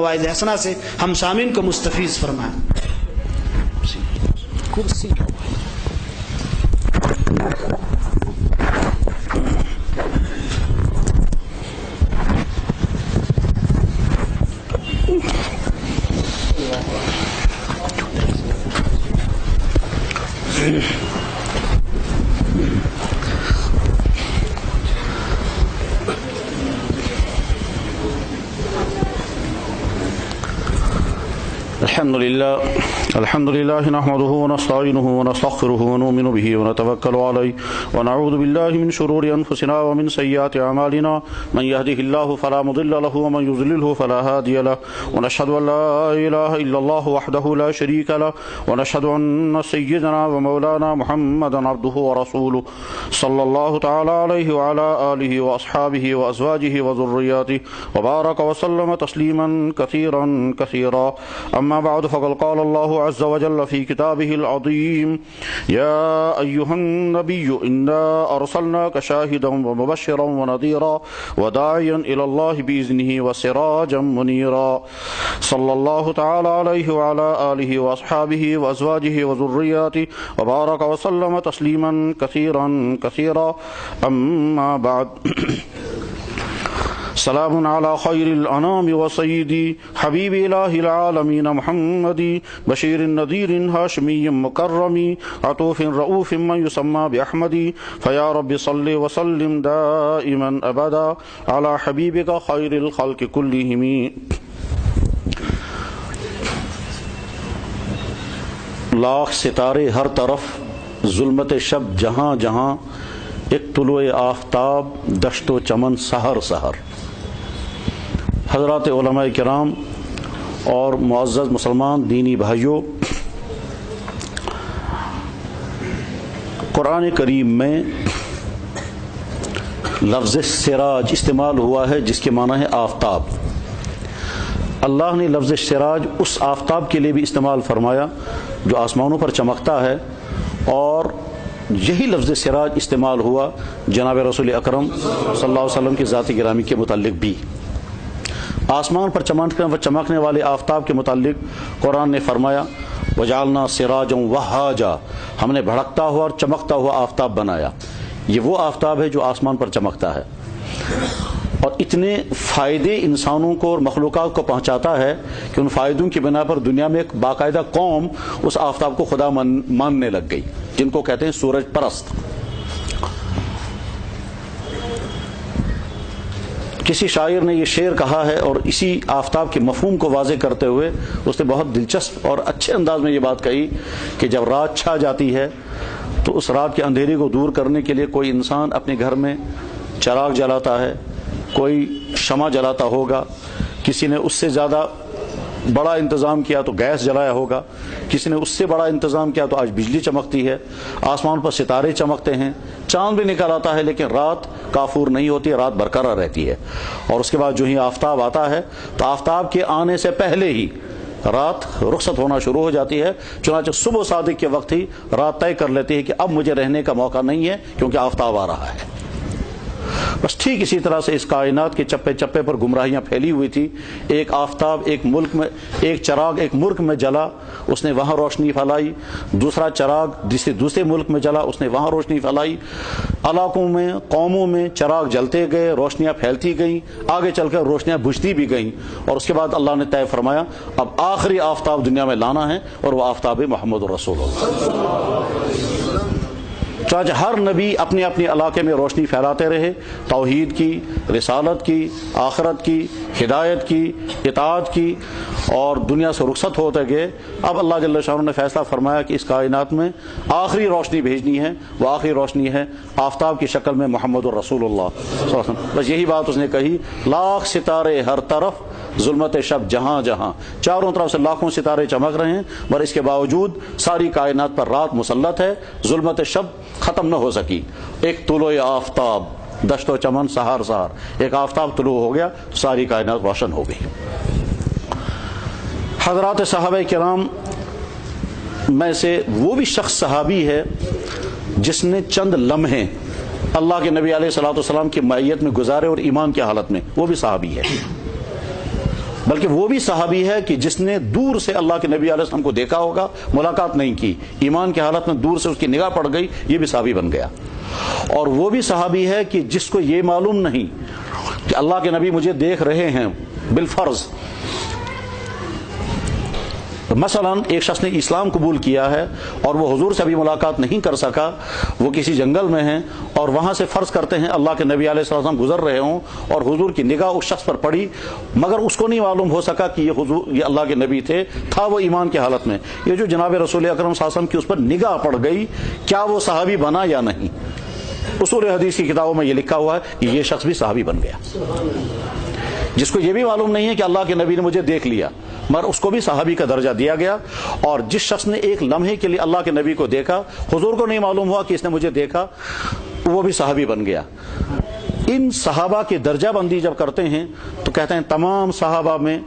فوائد حسنہ سے ہم سامعین کو مستفیض فرمائیں۔ کرسی الحمد لله نحمده ونستعينه ونستغفره ونؤمن به ونتوكل عليه ونعوذ بالله من شرور أنفسنا ومن سيئات أعمالنا من يهده الله فلا مضل له ومن يضلله فلا هادي له ونشهد أن لا إله إلا الله وحده لا شريك له ونشهد أن سيدنا ومولانا محمدا عبده ورسوله صلى الله تعالى عليه وعلى آله وأصحابه وأزواجه وذرياته وبارك وسلم تسليما كثيرا كثيرا أما بعد فقد قال الله عز وجل في كتابه العظيم يا أيها النبي إنا أرسلناك شاهدا ومبشرا ونذيرا وداعيا إلى الله بإذنه وسراجا منيرا صلى الله تعالى عليه وعلى آله وأصحابه وأزواجه وذرياته وبارك وسلم تسليما كثيرا كثيرا أما بعد سلام على خير الأنام وسيدي حبيب إله العالمين محمد بشير النذير هاشمي مكرم عطوف رؤوف من يسمى بأحمد فيا رب صل وسلم دائما أبدا على حبيبك خير الخلق كلهم۔ لاکھ ستارے ہر طرف، ظلمت شب جہاں جہاں، ایک طلوع آفتاب دشت و چمن سحر سحر۔ حضرات علماء کرام اور معزز مسلمان دینی بھائیوں، قرآن کریم میں لفظ سراج استعمال ہوا ہے جس کے معنی ہے آفتاب۔ اللہ نے لفظ سراج اس آفتاب کے لیے بھی استعمال فرمایا جو آسمانوں پر چمکتا ہے، اور یہی لفظ سراج استعمال ہوا جناب رسول اکرم صلی اللہ علیہ وسلم کی ذات گرامی کے متعلق بھی۔ آسمان پر چمکنے والے آفتاب کے متعلق قرآن نے فرمایا وجعلنا سراجا وہاجا، ہم نے بھڑکتا ہوا اور چمکتا ہوا آفتاب بنایا۔ یہ وہ آفتاب ہے جو آسمان پر چمکتا ہے اور اتنے فائدے انسانوں کو اور مخلوقات کو پہنچاتا ہے کہ ان فائدوں کی بنا پر دنیا میں ایک باقاعدہ قوم اس آفتاب کو خدا ماننے لگ گئی، جن کو کہتے ہیں سورج پرست۔ کسی شاعر نے یہ شعر کہا ہے اور اسی آفتاب کے مفہوم کو واضح کرتے ہوئے اس نے بہت دلچسپ اور اچھے انداز میں یہ بات کہی کہ جب رات چھا جاتی ہے تو اس رات کے اندھیرے کو دور کرنے کے لیے کوئی انسان اپنے گھر میں چراغ جلاتا ہے، کوئی شمع جلاتا ہوگا، کسی نے اس سے زیادہ بڑا انتظام کیا تو گیس جلایا ہوگا، کسی نے اس سے بڑا انتظام کیا تو آج بجلی چمکتی ہے، آسمان پر ستارے چمکتے ہیں، چاند بھی نکل آتا ہے، لیکن رات کافور نہیں ہوتی ہے، رات برقرار رہتی ہے۔ اور اس کے بعد جو ہی آفتاب آتا ہے تو آفتاب کے آنے سے پہلے ہی رات رخصت ہونا شروع ہو جاتی ہے، چنانچہ صبح صادق کے وقت ہی رات طے کر لیتی ہے کہ اب مجھے رہنے کا موقع نہیں ہے کیونکہ آفتاب آ رہا ہے۔ بس ٹھیک اسی طرح سے اس کائنات کے چپے چپے پر گمراہیاں پھیلی ہوئی تھی۔ ایک آفتاب ایک ملک میں، ایک چراغ ایک ملک میں جلا، اس نے وہاں روشنی پھیلائی، دوسرا چراغ دوسرے ملک میں جلا، اس نے وہاں روشنی پھیلائی۔ علاقوں میں قوموں میں چراغ جلتے گئے، روشنیاں پھیلتی گئیں، آگے چل کر روشنیاں بجھتی بھی گئیں، اور اس کے بعد اللہ نے طے فرمایا اب آخری آفتاب دنیا میں لانا ہے، اور وہ آفتاب محمد الرسول اللہ۔ چاہے ہر نبی اپنے اپنے علاقے میں روشنی پھیلاتے رہے، توحید کی، رسالت کی، آخرت کی، ہدایت کی، اطاعت کی، اور دنیا سے رخصت ہوتے گئے۔ اب اللہ جل شانہ نے فیصلہ فرمایا کہ اس کائنات میں آخری روشنی بھیجنی ہے، وہ آخری روشنی ہے آفتاب کی شکل میں محمد الرسول اللہ صلی اللہ علیہ وسلم۔ بس یہی بات اس نے کہی، لاکھ ستارے ہر طرف، ظلمت شب جہاں جہاں، چاروں طرف سے لاکھوں ستارے چمک رہے ہیں، پر اس کے باوجود ساری کائنات پر رات مسلط ہے، ظلمت شب ختم نہ ہو سکی۔ ایک طلوع آفتاب دشت و چمن سحر سحر، ایک آفتاب طلوع ہو گیا، ساری کائنات روشن ہو گئی۔ حضرات صحابہ کرام میں سے وہ بھی شخص صحابی ہے جس نے چند لمحے اللہ کے نبی علیہ الصلوۃ والسلام کی معیت میں گزارے اور ایمان کی حالت میں، وہ بھی صحابی ہے۔ بلکہ وہ بھی صحابی ہے کہ جس نے دور سے اللہ کے نبی علیہ السلام کو دیکھا ہوگا، ملاقات نہیں کی، ایمان کی حالت میں دور سے اس کی نگاہ پڑ گئی، یہ بھی صحابی بن گیا۔ اور وہ بھی صحابی ہے کہ جس کو یہ معلوم نہیں کہ اللہ کے نبی مجھے دیکھ رہے ہیں بالفرض۔ مثلا ایک شخص نے اسلام قبول کیا ہے اور وہ حضور سے ابھی ملاقات نہیں کر سکا، وہ کسی جنگل میں ہیں اور وہاں سے فرض کرتے ہیں اللہ کے نبی علیہ السلام گزر رہے ہوں اور حضور کی نگاہ اس شخص پر پڑی، مگر اس کو نہیں معلوم ہو سکا کہ یہ اللہ کے نبی تھا وہ ایمان کی حالت میں۔ یہ جو جناب رسول اکرم صلی اللہ علیہ وسلم کی اس پر نگاہ پڑ گئی، کیا وہ صحابی بنا یا نہیں؟ اصول حدیث کی کتابوں میں یہ لکھا ہوا ہے کہ یہ شخص بھی صحابی بن گیا، جس کو یہ بھی معلوم نہیں ہے کہ اللہ کے نبی نے مجھے دیکھ لیا، مگر اس کو بھی صحابی کا درجہ دیا گیا۔ اور جس شخص نے ایک لمحے کے لیے اللہ کے نبی کو دیکھا، حضور کو نہیں معلوم ہوا کہ اس نے مجھے دیکھا، وہ بھی صحابی بن گیا۔ ان صحابہ کی درجہ بندی جب کرتے ہیں تو کہتے ہیں تمام صحابہ میں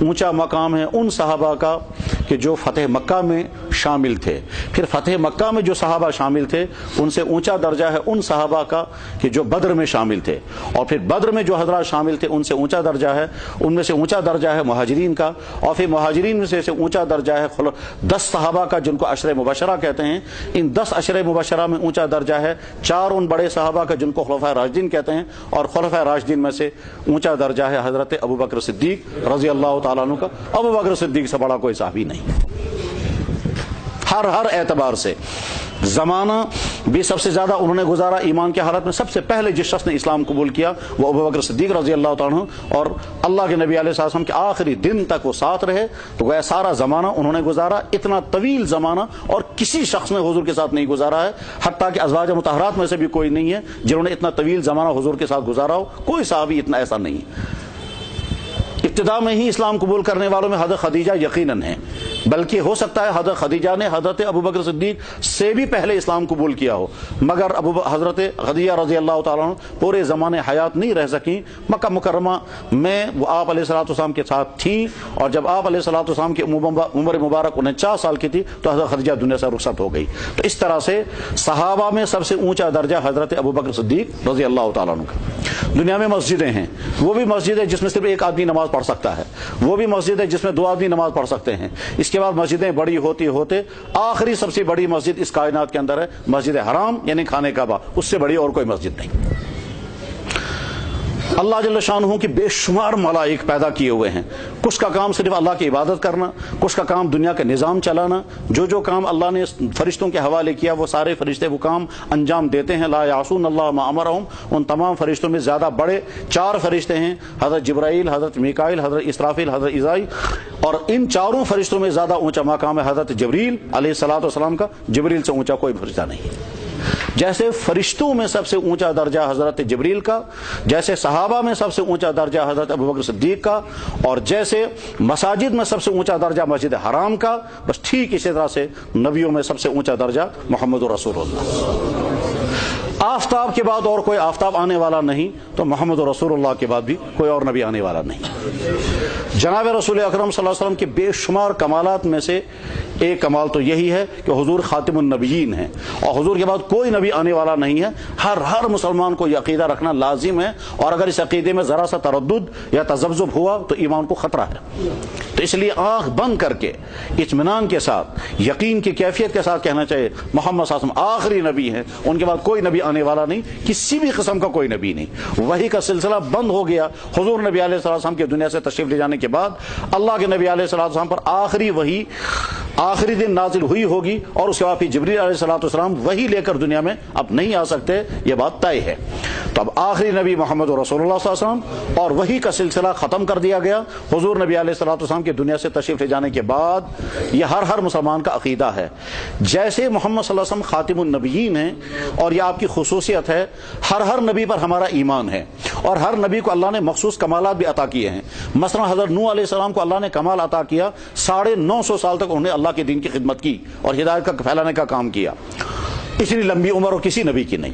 اونچا مقام ہے ان صحابہ کا کہ جو فتح مکہ میں شامل تھے، پھر فتح مکہ میں جو صحابہ شامل تھے ان سے اونچا درجہ ہے ان صحابہ کا کہ جو بدر میں شامل تھے، اور پھر بدر میں جو حضرات شامل تھے ان سے اونچا درجہ ہے، ان میں سے اونچا درجہ ہے مہاجرین کا، اور پھر مہاجرین میں سے اونچا درجہ ہے 10 صحابہ کا جن کو عشرہ مبشرہ کہتے ہیں۔ ان 10 عشرہ مبشرہ میں اونچا درجہ ہے 4 ان بڑے صحابہ کا جن کو خلفائے راشدین کہتے ہیں، اور خلفائے راشدین میں سے اونچا درجہ ہے حضرت ابو بکر صدیق رضی اللہ تعالیٰ عنہ کا۔ ابو بکر صدیق سے بڑا کوئی صحابی نہیں، ہر اعتبار سے۔ زمانہ بھی سب سے زیادہ انہوں نے گزارا ایمان کی حالت میں۔ سب سے پہلے جس شخص نے اسلام قبول کیا وہ ابو بکر صدیق رضی اللہ تعالیٰ عنہ، اور اللہ کے نبی علیہ السلام کے آخری دن تک وہ ساتھ رہے، تو وہ سارا زمانہ انہوں نے گزارا۔ اتنا طویل زمانہ اور کسی شخص نے حضور کے ساتھ نہیں گزارا ہے، حتیٰ کہ ازواج مطہرات میں سے بھی کوئی نہیں ہے جنہوں نے اتنا طویل زمانہ حضور کے ساتھ گزارا ہو، کوئی صحابی اتنا ایسا نہیں ہے۔ ابتدا میں ہی اسلام قبول کرنے والوں میں حضرت خدیجہ یقیناً ہے، بلکہ ہو سکتا ہے حضرت خدیجہ نے حضرت ابو بکر صدیق سے بھی پہلے اسلام قبول کیا ہو، مگر حضرت خدیجہ رضی اللہ تعالیٰ عنہ پورے زمانے حیات نہیں رہ سکیں۔ مکہ مکرمہ میں وہ آپ علیہ الصلوۃ والسلام کے ساتھ تھیں، اور جب آپ علیہ الصلوۃ والسلام کی عمر مبارک 49 سال کی تھی تو حضرت خدیجہ دنیا سے رخصت ہو گئی۔ تو اس طرح سے صحابہ میں سب سے اونچا درجہ حضرت ابو بکر صدیق رضی اللہ تعالیٰ عنہ کا۔ دنیا میں مسجدیں ہیں، وہ بھی مسجد ہے جس میں صرف ایک آدمی نماز پڑھ سکتا ہے، وہ بھی مسجد ہے جس میں 2 آدمی نماز پڑھ سکتے ہیں۔ اس کے بعد مسجدیں بڑی ہوتے آخری سب سے بڑی مسجد اس کائنات کے اندر ہے مسجد حرام، یعنی خانہ کعبہ، اس سے بڑی اور کوئی مسجد نہیں۔ اللہ جل شانہ کی بے شمار ملائک پیدا کیے ہوئے ہیں، کچھ کا کام صرف اللہ کی عبادت کرنا، کچھ کا کام دنیا کا نظام چلانا۔ جو کام اللہ نے فرشتوں کے حوالے کیا وہ سارے فرشتے وہ کام انجام دیتے ہیں۔ لا یعصون اللہ ما امرہم، ان تمام فرشتوں میں زیادہ بڑے 4 فرشتے ہیں، حضرت جبرائیل، حضرت میکائیل، حضرت اسرافیل، حضرت عزرائیل، اور ان 4 فرشتوں میں زیادہ اونچا مقام ہے حضرت جبریل علیہ الصلوۃ والسلام کا۔ جبریل سے اونچا کوئی فرشتہ نہیں۔ جیسے فرشتوں میں سب سے اونچا درجہ حضرت جبریل کا، جیسے صحابہ میں سب سے اونچا درجہ حضرت ابو بکر صدیق کا، اور جیسے مساجد میں سب سے اونچا درجہ مسجد حرام کا، بس ٹھیک اسی طرح سے نبیوں میں سب سے اونچا درجہ محمد رسول اللہ۔ آفتاب کے بعد اور کوئی آفتاب آنے والا نہیں، تو محمد رسول اللہ کے بعد بھی کوئی اور نبی آنے والا نہیں۔ جناب رسول اکرم صلی اللہ علیہ وسلم کے بے شمار کمالات میں سے ایک کمال تو یہی ہے کہ حضور خاتم النبیین ہیں، اور حضور کے بعد کوئی نبی آنے والا نہیں ہے۔ ہر مسلمان کو یہ عقیدہ رکھنا لازم ہے، اور اگر اس عقیدے میں ذرا سا تردد یا تذبذب ہوا تو ایمان کو خطرہ ہے۔ تو اس لیے آنکھ بند کر کے اطمینان کے ساتھ یقین کی کیفیت کے ساتھ کہنا چاہیے محمد صلی اللہ علیہ وسلم آخری نبی ہیں، ان کے بعد کوئی نبی آنے والا نہیں، کسی بھی قسم کا کوئی نبی نہیں۔ وحی کا سلسلہ بند ہو گیا حضور نبی علیہ الصلوۃ والسلام کے دنیا سے تشریف لے جانے کے بعد۔ اللہ کے نبی علیہ الصلوۃ والسلام پر آخری وحی آخری دن نازل ہوئی ہوگی، اور اس کے بعد پھر جبریل علیہ الصلوۃ والسلام وحی لے کر دنیا میں اب نہیں آ سکتے، یہ بات طے ہے۔ تو اب آخری نبی محمد رسول اللہ صلی اللہ علیہ وسلم، اور وحی کا سلسلہ ختم کر دیا گیا حضور نبی علیہ الصلوۃ والسلام کے دنیا سے تشریف لے جانے کے بعد۔ یہ ہر مسلمان کا عقیدہ ہے۔ جیسے محمد صلی اللہ علیہ وسلم خاتم النبیین ہیں، اور یہ آپ کی خصوصیت ہے، ہر نبی پر ہمارا ایمان ہے، اور ہر نبی کو اللہ نے مخصوص کمالات بھی عطا کیے ہیں۔ مثلا حضرت نوح علیہ السلام کو اللہ نے کمال عطا کیا، 950 سال تک انہوں نے اللہ کے دین کی خدمت کی اور ہدایت کا پھیلانے کا کام کیا۔ اتنی لمبی عمر اور کسی نبی کی نہیں.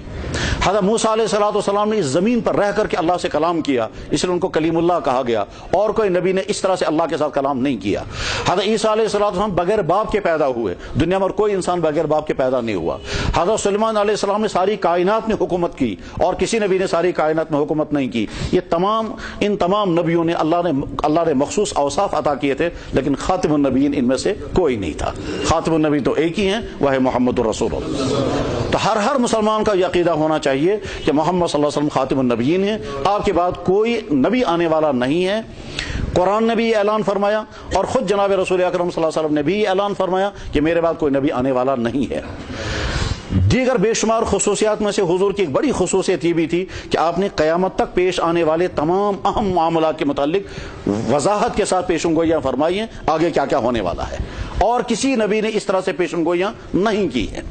حضرت موسیٰ علیہ السلام نے اس زمین پر رہ کر کے اللہ سے کلام کیا، اس لیے ان کو کلیم اللہ کہا گیا، اور کوئی نبی نے اس طرح سے اللہ کے ساتھ کلام نہیں کیا. حضرت عیسیٰ علیہ السلام بغیر باپ کے پیدا ہوئے، دنیا میں اور کوئی انسان بغیر باپ کے پیدا نہیں ہوا. حضرت سلیمان علیہ السلام نے ساری کائنات میں حکومت کی، اور کسی نبی نے ساری کائنات میں حکومت نہیں کی. ان تمام نبیوں نے اللہ نے مخصوص اوصاف عطا کیے تھے، لیکن خاتم النبیین ان میں سے کوئی نہیں تھا. خاتم النبی تو ایک ہی ہیں، وہ ہے محمد الرسول اللہ. تو ہر مسلمان کا یہ عقیدہ ہونا چاہیے کہ محمد صلی اللہ علیہ وسلم خاتم النبیین ہیں، آپ کے بعد کوئی نبی آنے والا نہیں ہے. قرآن نے بھی یہ اعلان فرمایا، اور خود جناب رسول اکرم صلی اللہ علیہ وسلم نے بھی یہ اعلان فرمایا کہ میرے بعد کوئی نبی آنے والا نہیں ہے. دیگر بے شمار خصوصیات میں سے حضور کی ایک بڑی خصوصیت یہ بھی تھی کہ آپ نے قیامت تک پیش آنے والے تمام اہم معاملات کے متعلق وضاحت کے ساتھ پیشن گوئیاں فرمائی ہیں، آگے کیا کیا ہونے والا ہے، اور کسی نبی نے اس طرح سے پیشن گوئیاں نہیں کی ہیں.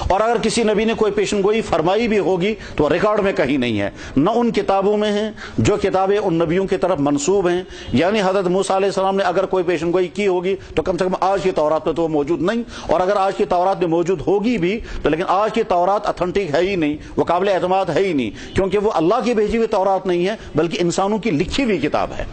اور اگر کسی نبی نے کوئی پیشن گوئی فرمائی بھی ہوگی تو ریکارڈ میں کہیں نہیں ہے، نہ ان کتابوں میں ہیں جو کتابیں ان نبیوں کی طرف منسوب ہیں. یعنی حضرت موسیٰ علیہ السلام نے اگر کوئی پیشن گوئی کی ہوگی تو کم سے کم آج کی تورات میں تو وہ موجود نہیں، اور اگر آج کی تورات میں موجود ہوگی بھی تو لیکن آج کی تورات اتھینٹک ہے ہی نہیں، وہ قابل اعتماد ہے ہی نہیں، کیونکہ وہ اللہ کی بھیجی ہوئی تورات نہیں ہے بلکہ انسانوں کی لکھی ہوئی کتاب ہے.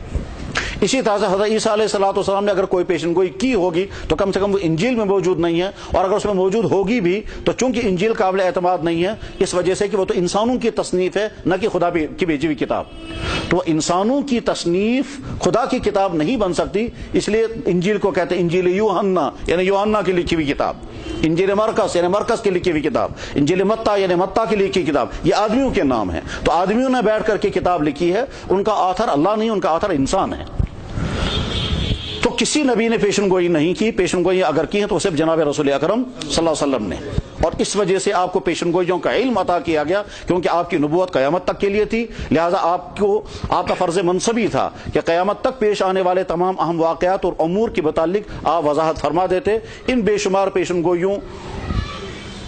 اسی طرح سے حضرت عیسیٰ علیہ السلام نے اگر کوئی پیشن گوئی کی ہوگی تو کم سے کم وہ انجیل میں موجود نہیں ہے، اور اگر اس میں موجود ہوگی بھی تو چونکہ انجیل قابل اعتماد نہیں ہے اس وجہ سے کہ وہ تو انسانوں کی تصنیف ہے، نہ کہ خدا کی بھیجی ہوئی کتاب. تو وہ انسانوں کی تصنیف خدا کی کتاب نہیں بن سکتی، اس لیے انجیل کو کہتے ہیں انجیل یوحنا، یعنی یوحنا کی لکھی ہوئی کتاب. انجیل مرقس یعنی مرقس کی لکھی ہوئی کتاب. انجیل متی یعنی متی کی لکھی کتاب. یہ آدمیوں کے نام ہیں، تو آدمیوں نے بیٹھ کر کے کتاب لکھی ہے، ان کا آتھر اللہ نہیں، ان کا آتھر انسان ہے. تو کسی نبی نے پیشن گوئی نہیں کی. پیشن گوئی اگر کی ہیں تو صرف جناب رسول اکرم صلی اللہ علیہ وسلم نے، اور اس وجہ سے آپ کو پیشن گوئیوں کا علم عطا کیا گیا، کیونکہ آپ کی نبوت قیامت تک کے لیے تھی. لہذا آپ کا فرض منصبی تھا کہ قیامت تک پیش آنے والے تمام اہم واقعات اور امور کے متعلق آپ وضاحت فرما دیتے. ان بے شمار پیشن گوئیوں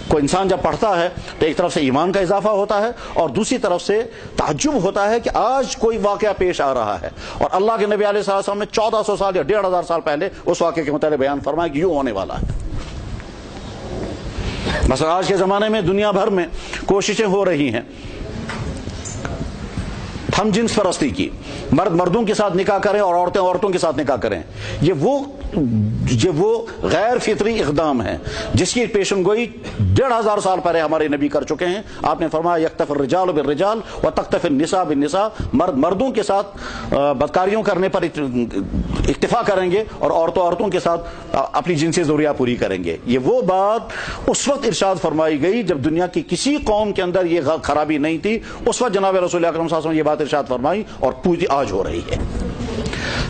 کو انسان جب پڑھتا ہے تو ایک طرف سے ایمان کا اضافہ ہوتا ہے، اور دوسری طرف سے تعجب ہوتا ہے کہ آج کوئی واقعہ پیش آ رہا ہے، اور اللہ کے نبی علیہ السلام نے 1400 سال یا 1500 سال پہلے اس واقعے کے متعلق بیان فرمایا کہ یوں ہونے والا ہے. مثلا آج کے زمانے میں دنیا بھر میں کوششیں ہو رہی ہیں ہم جنس پرستی کی، مرد مردوں کے ساتھ نکاح کریں اور عورتیں عورتوں کے ساتھ نکاح کریں. یہ وہ غیر فطری اقدام ہے جس کی پیشن گوئی 1500 سال پہلے ہمارے نبی کر چکے ہیں. آپ نے فرمایا یکتف الرجال بالرجال وتکتف النساء بالنساء، مرد مردوں کے ساتھ بدکاریوں کرنے پر اکتفا کریں گے اور عورتوں کے ساتھ اپنی جنسی ضروریات پوری کریں گے. یہ وہ بات اس وقت ارشاد فرمائی گئی جب دنیا کی کسی قوم کے اندر یہ خرابی نہیں تھی. اس وقت جناب رسول اکرم صلی اللہ علیہ وسلم یہ بات ارشاد فرمائی، اور پوری آج ہو رہی ہے.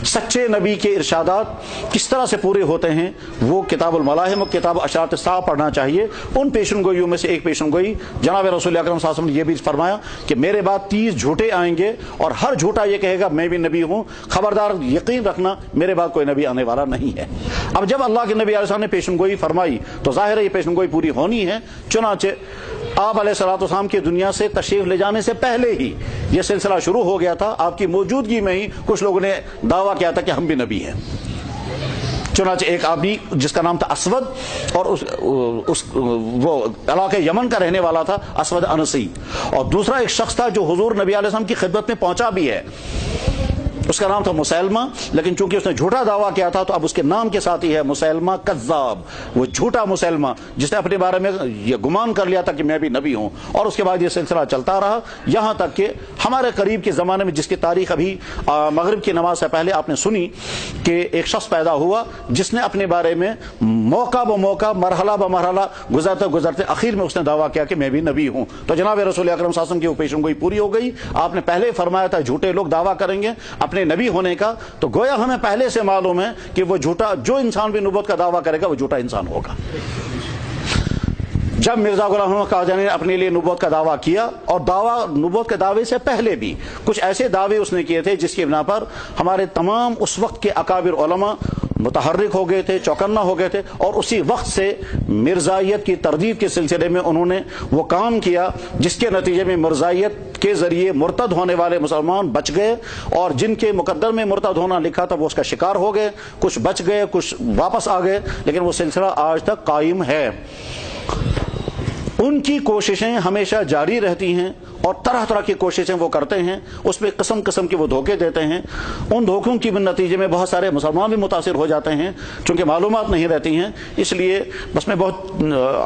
سچے نبی کے ارشادات کس طرح سے پورے ہوتے ہیں وہ کتاب الملاحم و کتاب اشارت الساعہ پڑھنا چاہیے. ان پیشن گوئیوں میں سے ایک پیشن گوئی جناب رسول اکرم صلی اللہ علیہ وسلم نے یہ بھی فرمایا کہ میرے بعد 30 جھوٹے آئیں گے، اور ہر جھوٹا یہ کہے گا میں بھی نبی ہوں، خبردار یقین رکھنا میرے بعد کوئی نبی آنے والا نہیں ہے. اب جب اللہ کے نبی علیہ السلام نے پیشن گوئی فرمائی تو ظاہر ہے یہ پیشن گوئی پوری ہونی ہے. چنانچہ آپ علیہ السلام کی دنیا سے تشریف لے جانے سے پہلے ہی یہ سلسلہ شروع ہو گیا تھا. آپ کی موجودگی میں ہی کچھ لوگوں نے دعویٰ کیا تھا کہ ہم بھی نبی ہیں. چنانچہ ایک آدمی جس کا نام تھا اسود، اور وہ علاقے یمن کا رہنے والا تھا، اسود انسی، اور دوسرا ایک شخص تھا جو حضور نبی علیہ السلام کی خدمت میں پہنچا بھی ہے، اس کا نام تھا مسیلمہ. لیکن چونکہ اس نے جھوٹا دعویٰ کیا تھا تو اب اس کے نام کے ساتھ ہی ہے مسیلمہ کذاب، وہ جھوٹا مسیلمہ جس نے اپنے بارے میں یہ گمان کر لیا تھا کہ میں بھی نبی ہوں. اور اس کے بعد یہ سلسلہ چلتا رہا یہاں تک کہ ہمارے قریب کے زمانے میں، جس کی تاریخ ابھی مغرب کی نماز سے پہلے آپ نے سنی، کہ ایک شخص پیدا ہوا جس نے اپنے بارے میں موقع بموقع مرحلہ بمرحلہ گزرتے گزرتے آخر میں اس نے دعویٰ کیا کہ میں بھی نبی ہوں. تو جناب رسول اکرم صلی اللہ علیہ وسلم کی وہ پیشن گوئی پوری ہو گئی. آپ نے پہلے فرمایا تھا جھوٹے لوگ دعویٰ کریں گے اپنے نبی ہونے کا، تو گویا ہمیں پہلے سے معلوم ہے کہ وہ جھوٹا، جو انسان بھی نبوت کا دعویٰ کرے گا وہ جھوٹا انسان ہوگا. جب مرزا غلام احمد قادیانی نے اپنے لیے نبوت کا دعویٰ کیا، اور نبوت کے دعوے سے پہلے بھی کچھ ایسے دعوے اس نے کیے تھے جس کی بنا پر ہمارے تمام اس وقت کے اکابر علماء متحرک ہو گئے تھے، چوکنا ہو گئے تھے، اور اسی وقت سے مرزائیت کی تردید کے سلسلے میں انہوں نے وہ کام کیا جس کے نتیجے میں مرزائیت کے ذریعے مرتد ہونے والے مسلمان بچ گئے، اور جن کے مقدر میں مرتد ہونا لکھا تھا وہ اس کا شکار ہو گئے. کچھ بچ گئے، کچھ واپس آ گئے، لیکن وہ سلسلہ آج تک قائم ہے. ان کی کوششیں ہمیشہ جاری رہتی ہیں اور طرح طرح کی کوششیں وہ کرتے ہیں، اس پہ قسم قسم کے وہ دھوکے دیتے ہیں. ان دھوکوں کی نتیجے میں بہت سارے مسلمان بھی متاثر ہو جاتے ہیں، چونکہ معلومات نہیں رہتی ہیں. اس لیے بس میں بہت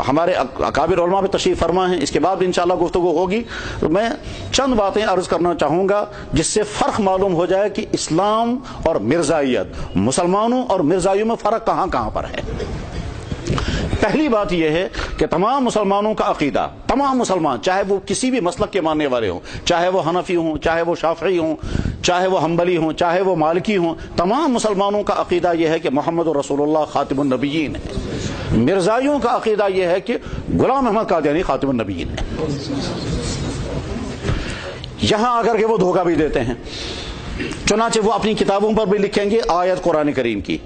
ہمارے اکابر علماء پہ تشریف فرما ہیں، اس کے بعد انشاءاللہ گفتگو ہوگی. میں چند باتیں عرض کرنا چاہوں گا جس سے فرق معلوم ہو جائے کہ اسلام اور مرزائیت، مسلمانوں اور مرزائیوں میں فرق کہاں کہاں پر ہے. پہلی بات یہ ہے کہ تمام مسلمانوں کا عقیدہ، تمام مسلمان چاہے وہ کسی بھی مسلک کے ماننے والے ہوں، چاہے وہ حنفی ہوں، چاہے وہ شافعی ہوں، چاہے وہ حنبلی ہوں، چاہے وہ مالکی ہوں، تمام مسلمانوں کا عقیدہ یہ ہے کہ محمد رسول اللہ خاتم النبیین ہے. مرزائیوں کا عقیدہ یہ ہے کہ غلام احمد قادیانی خاتم النبیین ہے. یہاں اگر کہ وہ دھوکہ بھی دیتے ہیں، چنانچہ وہ اپنی کتابوں پر بھی لکھیں گے آیت قرآن کریم کی،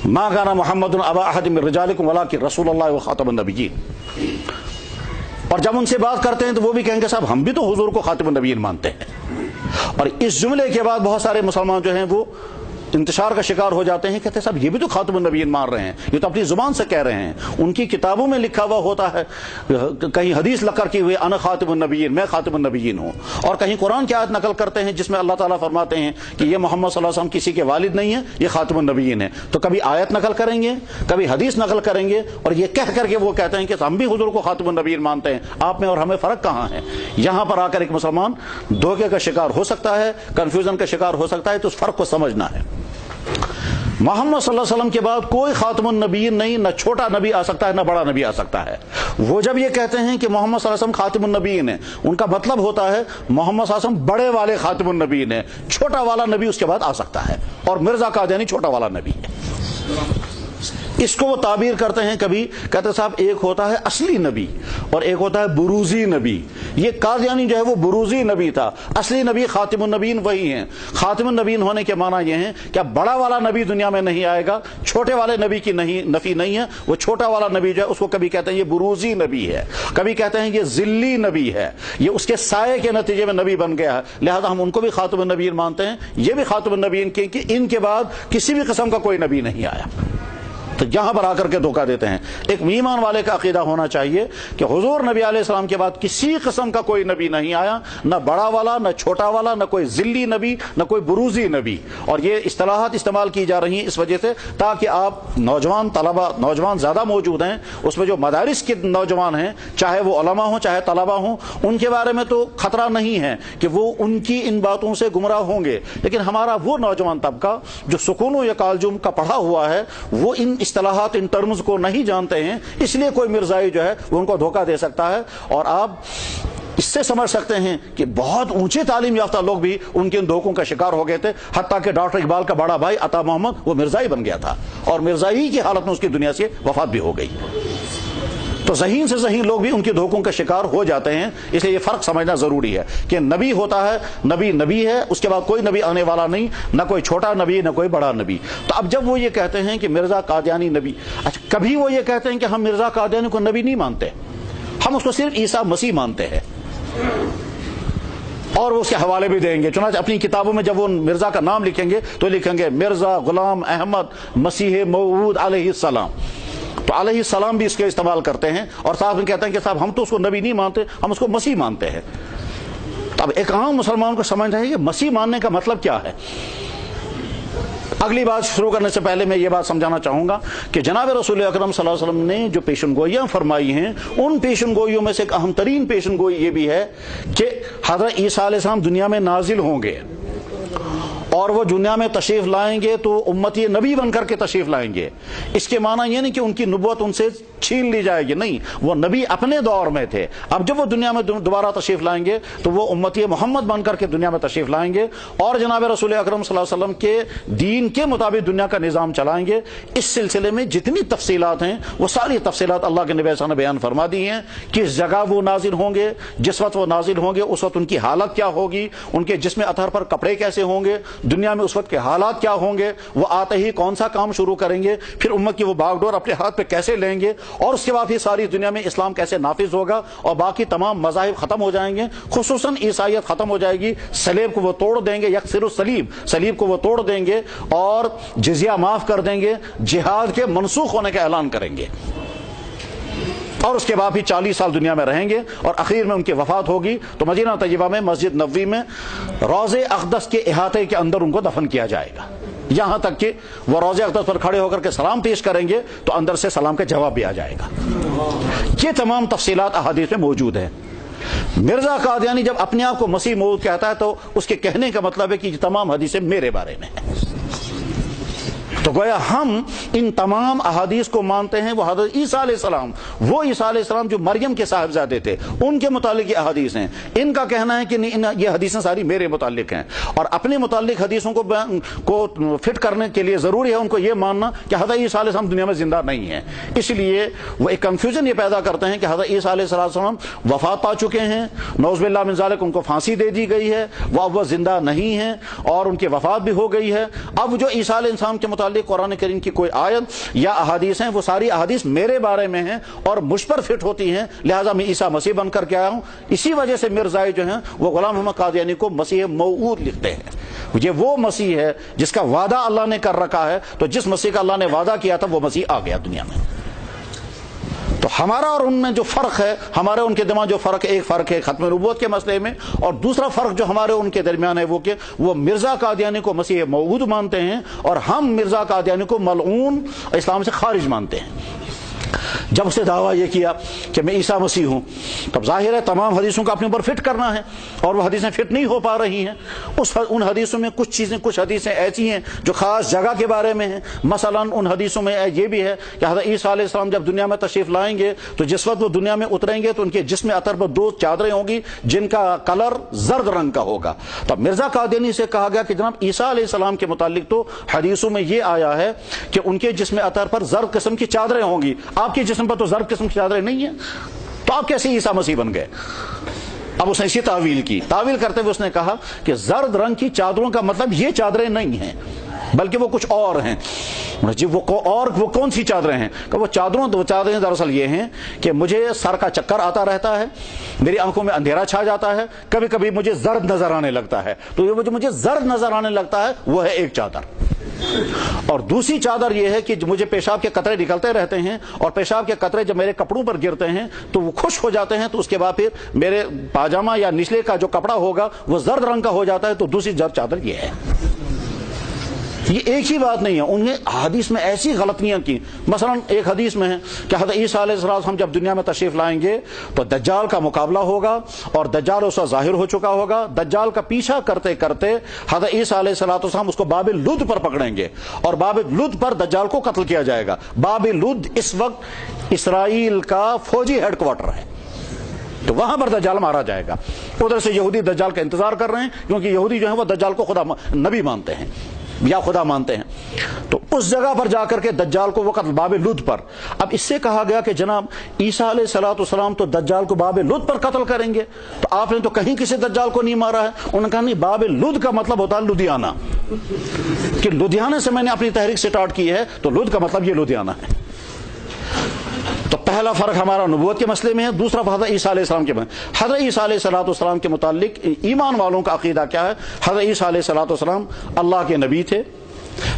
ما کان محمد ابا احد من رجالکم ولکن رسول اللہ وخاتم النبیین. اور جب ان سے بات کرتے ہیں تو وہ بھی کہیں گے صاحب ہم بھی تو حضور کو خاتم النبیین مانتے ہیں. اور اس جملے کے بعد بہت سارے مسلمان جو ہیں وہ انتشار کا شکار ہو جاتے ہیں، کہتے ہیں صاحب یہ بھی تو خاتم النبیین مان رہے ہیں، یہ تو اپنی زبان سے کہہ رہے ہیں. ان کی کتابوں میں لکھا ہوا ہوتا ہے، کہیں حدیث لکھ کر کی ہوئی انا خاتم النبیین، میں خاتم النبیین ہوں، اور کہیں قرآن کی آیت نقل کرتے ہیں جس میں اللہ تعالیٰ فرماتے ہیں کہ یہ محمد صلی اللہ علیہ وسلم کسی کے والد نہیں ہیں، یہ خاتم النبیین ہے. تو کبھی آیت نقل کریں گے، کبھی حدیث نقل کریں گے، اور یہ کہہ کر کے وہ کہتے ہیں کہ ہم بھی حضور کو خاتم النبیین مانتے ہیں. آپ میں اور ہمیں فرق کہاں ہے؟ یہاں پر آ کر ایک مسلمان دھوکے کا شکار ہو سکتا ہے، کنفیوژن کا شکار ہو سکتا ہے. تو اس فرق کو سمجھنا ہے. محمد صلی اللہ علیہ وسلم کے بعد کوئی خاتم النبیین نہیں، نہ چھوٹا نبی آ سکتا ہے نہ بڑا نبی آ سکتا ہے. وہ جب یہ کہتے ہیں کہ محمد صلی اللہ علیہ وسلم خاتم النبیین ہے، ان کا مطلب ہوتا ہے محمد صلی اللہ علیہ وسلم بڑے والے خاتم النبیین ہے، چھوٹا والا نبی اس کے بعد آ سکتا ہے، اور مرزا قادیانی چھوٹا والا نبی ہے. اس کو وہ تعبیر کرتے ہیں، کبھی کہتے ہیں صاحب ایک ہوتا ہے اصلی نبی اور ایک ہوتا ہے بروزی نبی. یہ قادیانی جو ہے وہ بروزی نبی تھا، اصلی نبی خاتم النبیین وہی ہیں. خاتم النبیین ہونے کے معنی یہ ہے کہ اب بڑا والا نبی دنیا میں نہیں آئے گا، چھوٹے والے نبی کی نفی نہیں ہے. وہ چھوٹا والا نبی جو ہے اس کو کبھی کہتے ہیں یہ بروزی نبی ہے، کبھی کہتے ہیں یہ ذلی نبی ہے، یہ اس کے سائے کے نتیجے میں نبی بن گیا ہے، لہذا ہم ان کو بھی خاتم النبیین مانتے ہیں. یہ بھی خاتم النبیین کہ ان کے بعد کسی بھی قسم کا کوئی نبی نہیں آیا. تو یہاں پر آ کر کے دھوکہ دیتے ہیں. ایک ایمان والے کا عقیدہ ہونا چاہیے کہ حضور نبی علیہ السلام کے بعد کسی قسم کا کوئی نبی نہیں آیا، نہ بڑا والا، نہ چھوٹا والا، نہ کوئی ذلی نبی، نہ کوئی بروزی نبی. اور یہ اصطلاحات استعمال کی جا رہی ہیں اس وجہ سے تاکہ آپ نوجوان طلبہ، نوجوان زیادہ موجود ہیں اس میں جو مدارس کے نوجوان ہیں، چاہے وہ علماء ہوں چاہے طلبہ ہوں، ان کے بارے میں تو خطرہ نہیں ہے کہ وہ ان کی ان باتوں سے گمراہ ہوں گے. لیکن ہمارا وہ نوجوان طبقہ جو سکونوں یا کالجم کا پڑھا ہوا ہے وہ ان اصطلاحات، ان ٹرمز کو نہیں جانتے ہیں، اس لیے کوئی مرزائی جو ہے وہ ان کو دھوکہ دے سکتا ہے. اور آپ اس سے سمجھ سکتے ہیں کہ بہت اونچے تعلیم یافتہ لوگ بھی ان کے ان دھوکوں کا شکار ہو گئے تھے. حتیٰ کہ ڈاکٹر اقبال کا بڑا بھائی عطا محمد وہ مرزائی بن گیا تھا، اور مرزائی کی حالت میں اس کی دنیا سے وفات بھی ہو گئی. تو ذہین سے ذہین لوگ بھی ان کے دھوکوں کا شکار ہو جاتے ہیں. اس لیے یہ فرق سمجھنا ضروری ہے کہ نبی ہوتا ہے، نبی نبی ہے، اس کے بعد کوئی نبی آنے والا نہیں، نہ کوئی چھوٹا نبی نہ کوئی بڑا نبی. تو اب جب وہ یہ کہتے ہیں کہ مرزا قادیانی نبی، اچھا کبھی وہ یہ کہتے ہیں کہ ہم مرزا قادیانی کو نبی نہیں مانتے، ہم اس کو صرف عیسیٰ مسیح مانتے ہیں، اور وہ اس کے حوالے بھی دیں گے. چنانچہ اپنی کتابوں میں جب وہ مرزا کا نام لکھیں گے تو لکھیں گے مرزا غلام احمد مسیح موعود علیہ السلام. تو علیہ السلام بھی اس کے استعمال کرتے ہیں، اور صاحب کہتے ہیں کہ صاحب ہم تو اس کو نبی نہیں مانتے، ہم اس کو مسیح مانتے ہیں. تو اب ایک عام مسلمان کو سمجھنا ہے کہ مسیح ماننے کا مطلب کیا ہے. اگلی بات شروع کرنے سے پہلے میں یہ بات سمجھانا چاہوں گا کہ جناب رسول اکرم صلی اللہ علیہ وسلم نے جو پیشن گوئیاں فرمائی ہیں، ان پیشن گوئیوں میں سے ایک اہم ترین پیشن گوئی یہ بھی ہے کہ حضرت عیسیٰ علیہ السلام دنیا میں نازل ہوں گے، اور وہ دنیا میں تشریف لائیں گے تو امتی نبی بن کر کے تشریف لائیں گے. اس کے معنی یہ نہیں کہ ان کی نبوت ان سے چھین لی جائے گی، نہیں، وہ نبی اپنے دور میں تھے. اب جب وہ دنیا میں دوبارہ تشریف لائیں گے تو وہ امتی محمد بن کر کے دنیا میں تشریف لائیں گے، اور جناب رسول اکرم صلی اللہ علیہ وسلم کے دین کے مطابق دنیا کا نظام چلائیں گے. اس سلسلے میں جتنی تفصیلات ہیں وہ ساری تفصیلات اللہ کے نبی صلی اللہ علیہ وسلم نے بیان فرما دی ہیں. کس جگہ وہ نازل ہوں گے، جس وقت وہ نازل ہوں گے اس وقت ان کی حالت کیا ہوگی، ان کے جسم اطہر پر کپڑے کیسے ہوں گے، دنیا میں اس وقت کے حالات کیا ہوں گے، وہ آتے ہی کون سا کام شروع کریں گے، پھر امت کی وہ باغ ڈور اپنے ہاتھ پہ کیسے لیں گے، اور اس کے بعد پھر ساری دنیا میں اسلام کیسے نافذ ہوگا، اور باقی تمام مذاہب ختم ہو جائیں گے، خصوصاً عیسائیت ختم ہو جائے گی. سلیب کو وہ توڑ دیں گے، یکسر الصلیب، سلیب کو وہ توڑ دیں گے اور جزیہ معاف کر دیں گے، جہاد کے منسوخ ہونے کا اعلان کریں گے. اور اس کے بعد بھی 40 سال دنیا میں رہیں گے اور اخیر میں ان کی وفات ہوگی تو مدینہ طیبہ میں مسجد نبوی میں روضہ اقدس کے احاطے کے اندر ان کو دفن کیا جائے گا، یہاں تک کہ وہ روضہ اقدس پر کھڑے ہو کر کے سلام پیش کریں گے تو اندر سے سلام کا جواب بھی آ جائے گا۔ یہ تمام تفصیلات احادیث میں موجود ہیں۔ مرزا قادیانی جب اپنے آپ کو مسیح موعود کہتا ہے تو اس کے کہنے کا مطلب ہے کہ یہ تمام حدیثیں میرے بارے میں ہیں۔ تو گویا ہم ان تمام احادیث کو مانتے ہیں۔ وہ حضرت عیسیٰ علیہ السلام، وہ عیسیٰ علیہ السلام جو مریم کے صاحبزادے تھے، ان کے متعلق یہ احادیث ہیں۔ ان کا کہنا ہے کہ یہ حدیثیں ساری میرے متعلق ہیں، اور اپنے متعلق حدیثوں کو فٹ کرنے کے لیے ضروری ہے ان کو یہ ماننا کہ حضرت عیسیٰ علیہ السلام دنیا میں زندہ نہیں ہیں۔ اس لیے وہ ایک کنفیوژن یہ پیدا کرتے ہیں کہ حضرت عیسیٰ علیہ السلام وفات پا چکے ہیں، نعوذ باللہ من ذالک، ان کو پھانسی دے دی گئی ہے، وہ زندہ نہیں ہیں اور ان کی وفات بھی ہو گئی ہے۔ اب جو عیسیٰ علیہ السلام کے متعلق قرآن کریم کی کوئی آیت یا احادیث ہیں، وہ ساری احادیث میرے بارے میں ہیں اور مجھ پر فٹ ہوتی ہیں، لہذا میں عیسیٰ مسیح بن کر کے آیا ہوں۔ اسی وجہ سے مرزائی جو ہیں وہ غلام محمد قادیانی کو مسیح موعود لکھتے ہیں۔ یہ وہ مسیح ہے جس کا وعدہ اللہ نے کر رکھا ہے، تو جس مسیح کا اللہ نے وعدہ کیا تھا وہ مسیح آ گیا دنیا میں۔ تو ہمارا اور ان میں جو فرق ہے، ہمارے ان کے درمیان جو فرق ہے، ایک فرق ہے ختم نبوت کے مسئلے میں، اور دوسرا فرق جو ہمارے ان کے درمیان ہے وہ کہ وہ مرزا قادیانی کو مسیح موعود مانتے ہیں اور ہم مرزا قادیانی کو ملعون، اسلام سے خارج مانتے ہیں۔ جب اسے دعویٰ یہ کیا کہ میں عیسیٰ مسیح ہوں، تب ظاہر ہے تمام حدیثوں کو اپنے اوپر فٹ کرنا ہے، اور وہ حدیثیں فٹ نہیں ہو پا رہی ہیں۔ ان حدیثوں میں کچھ حدیثیں ایسی ہیں جو خاص جگہ کے بارے میں ہیں۔ مثلا ان حدیثوں میں یہ بھی ہے کہ حضرت عیسیٰ علیہ السلام جب دنیا میں تشریف لائیں گے تو جس وقت وہ دنیا میں اتریں گے تو ان کے جسم اطہر پر 2 چادریں ہوں گی جن کا کلر زرد رنگ کا ہوگا۔ تب مرزا قادیانی سے کہا گیا کہ جناب عیسیٰ علیہ السلام کے متعلق تو حدیثوں میں یہ آیا ہے کہ ان کے جسم اطہر پر زرد قسم کی چادریں ہوں گی، آپ کے جسم پر تو زرد قسم کی چادریں نہیں ہیں، تو آپ کیسے عیسیٰ مسیح بن گئے؟ اب اس نے اسی تعویل کرتے ہوئے اس نے کہا کہ زرد رنگ کی چادروں کا مطلب یہ چادریں نہیں ہیں بلکہ وہ کچھ اور ہیں۔ جی وہ کون سی چادریں ہیں؟ کہ وہ چادریں دراصل یہ ہیں کہ مجھے سر کا چکر آتا رہتا ہے، میری آنکھوں میں اندھیرا چھا جاتا ہے، کبھی کبھی مجھے زرد نظر آنے لگتا ہے، تو یہ جو مجھے زرد نظر آنے لگتا ہے وہ ہے ایک چادر۔ اور دوسری چادر یہ ہے کہ مجھے پیشاب کے قطرے نکلتے رہتے ہیں اور پیشاب کے قطرے جب میرے کپڑوں پر گرتے ہیں تو وہ خشک ہو جاتے ہیں، تو اس کے بعد پھر میرے پاجامہ یا نچلے کا جو کپڑا ہوگا وہ زرد رنگ کا ہو جاتا ہے، تو دوسری زرد چادر یہ ہے۔ یہ ایک ہی بات نہیں ہے، انہیں حدیث میں ایسی غلطیاں کی۔ مثلا ایک حدیث میں ہے کہ حضرت عیسیٰ علیہ السلام جب دنیا میں تشریف لائیں گے تو دجال کا مقابلہ ہوگا اور دجال اس وقت ظاہر ہو چکا ہوگا۔ دجال کا پیچھا کرتے کرتے حضرت عیسیٰ علیہ السلام اس کو باب لد پر پکڑیں گے اور باب لد پر دجال کو قتل کیا جائے گا۔ باب لد اس وقت اسرائیل کا فوجی ہیڈ کوارٹر ہے، تو وہاں پر دجال مارا جائے گا۔ ادھر سے یہودی دجال کا انتظار کر رہے ہیں کیونکہ یہودی جو ہیں وہ دجال کو خدا نبی مانتے ہیں یا خدا مانتے ہیں، تو اس جگہ پر جا کر کے دجال کو وہ قتل باب لد پر۔ اب اس سے کہا گیا کہ جناب عیسیٰ علیہ السلام تو دجال کو باب لد پر قتل کریں گے، تو آپ نے تو کہیں کسی دجال کو نہیں مارا ہے۔ انہوں نے کہا نہیں، باب لد کا مطلب ہوتا ہے لدھیانہ، کہ لدھیانہ سے میں نے اپنی تحریک سٹارٹ کی ہے، تو لد کا مطلب یہ لدھیانہ ہے۔ تو پہلا فرق ہمارا نبوت کے مسئلے میں ہے، دوسرا حضرت عیسیٰ علیہ السلام کے میں۔ حضرت عیسیٰ علیہ السلام کے متعلق ایمان والوں کا عقیدہ کیا ہے؟ حضرت عیسیٰ علیہ السلام اللہ کے نبی تھے۔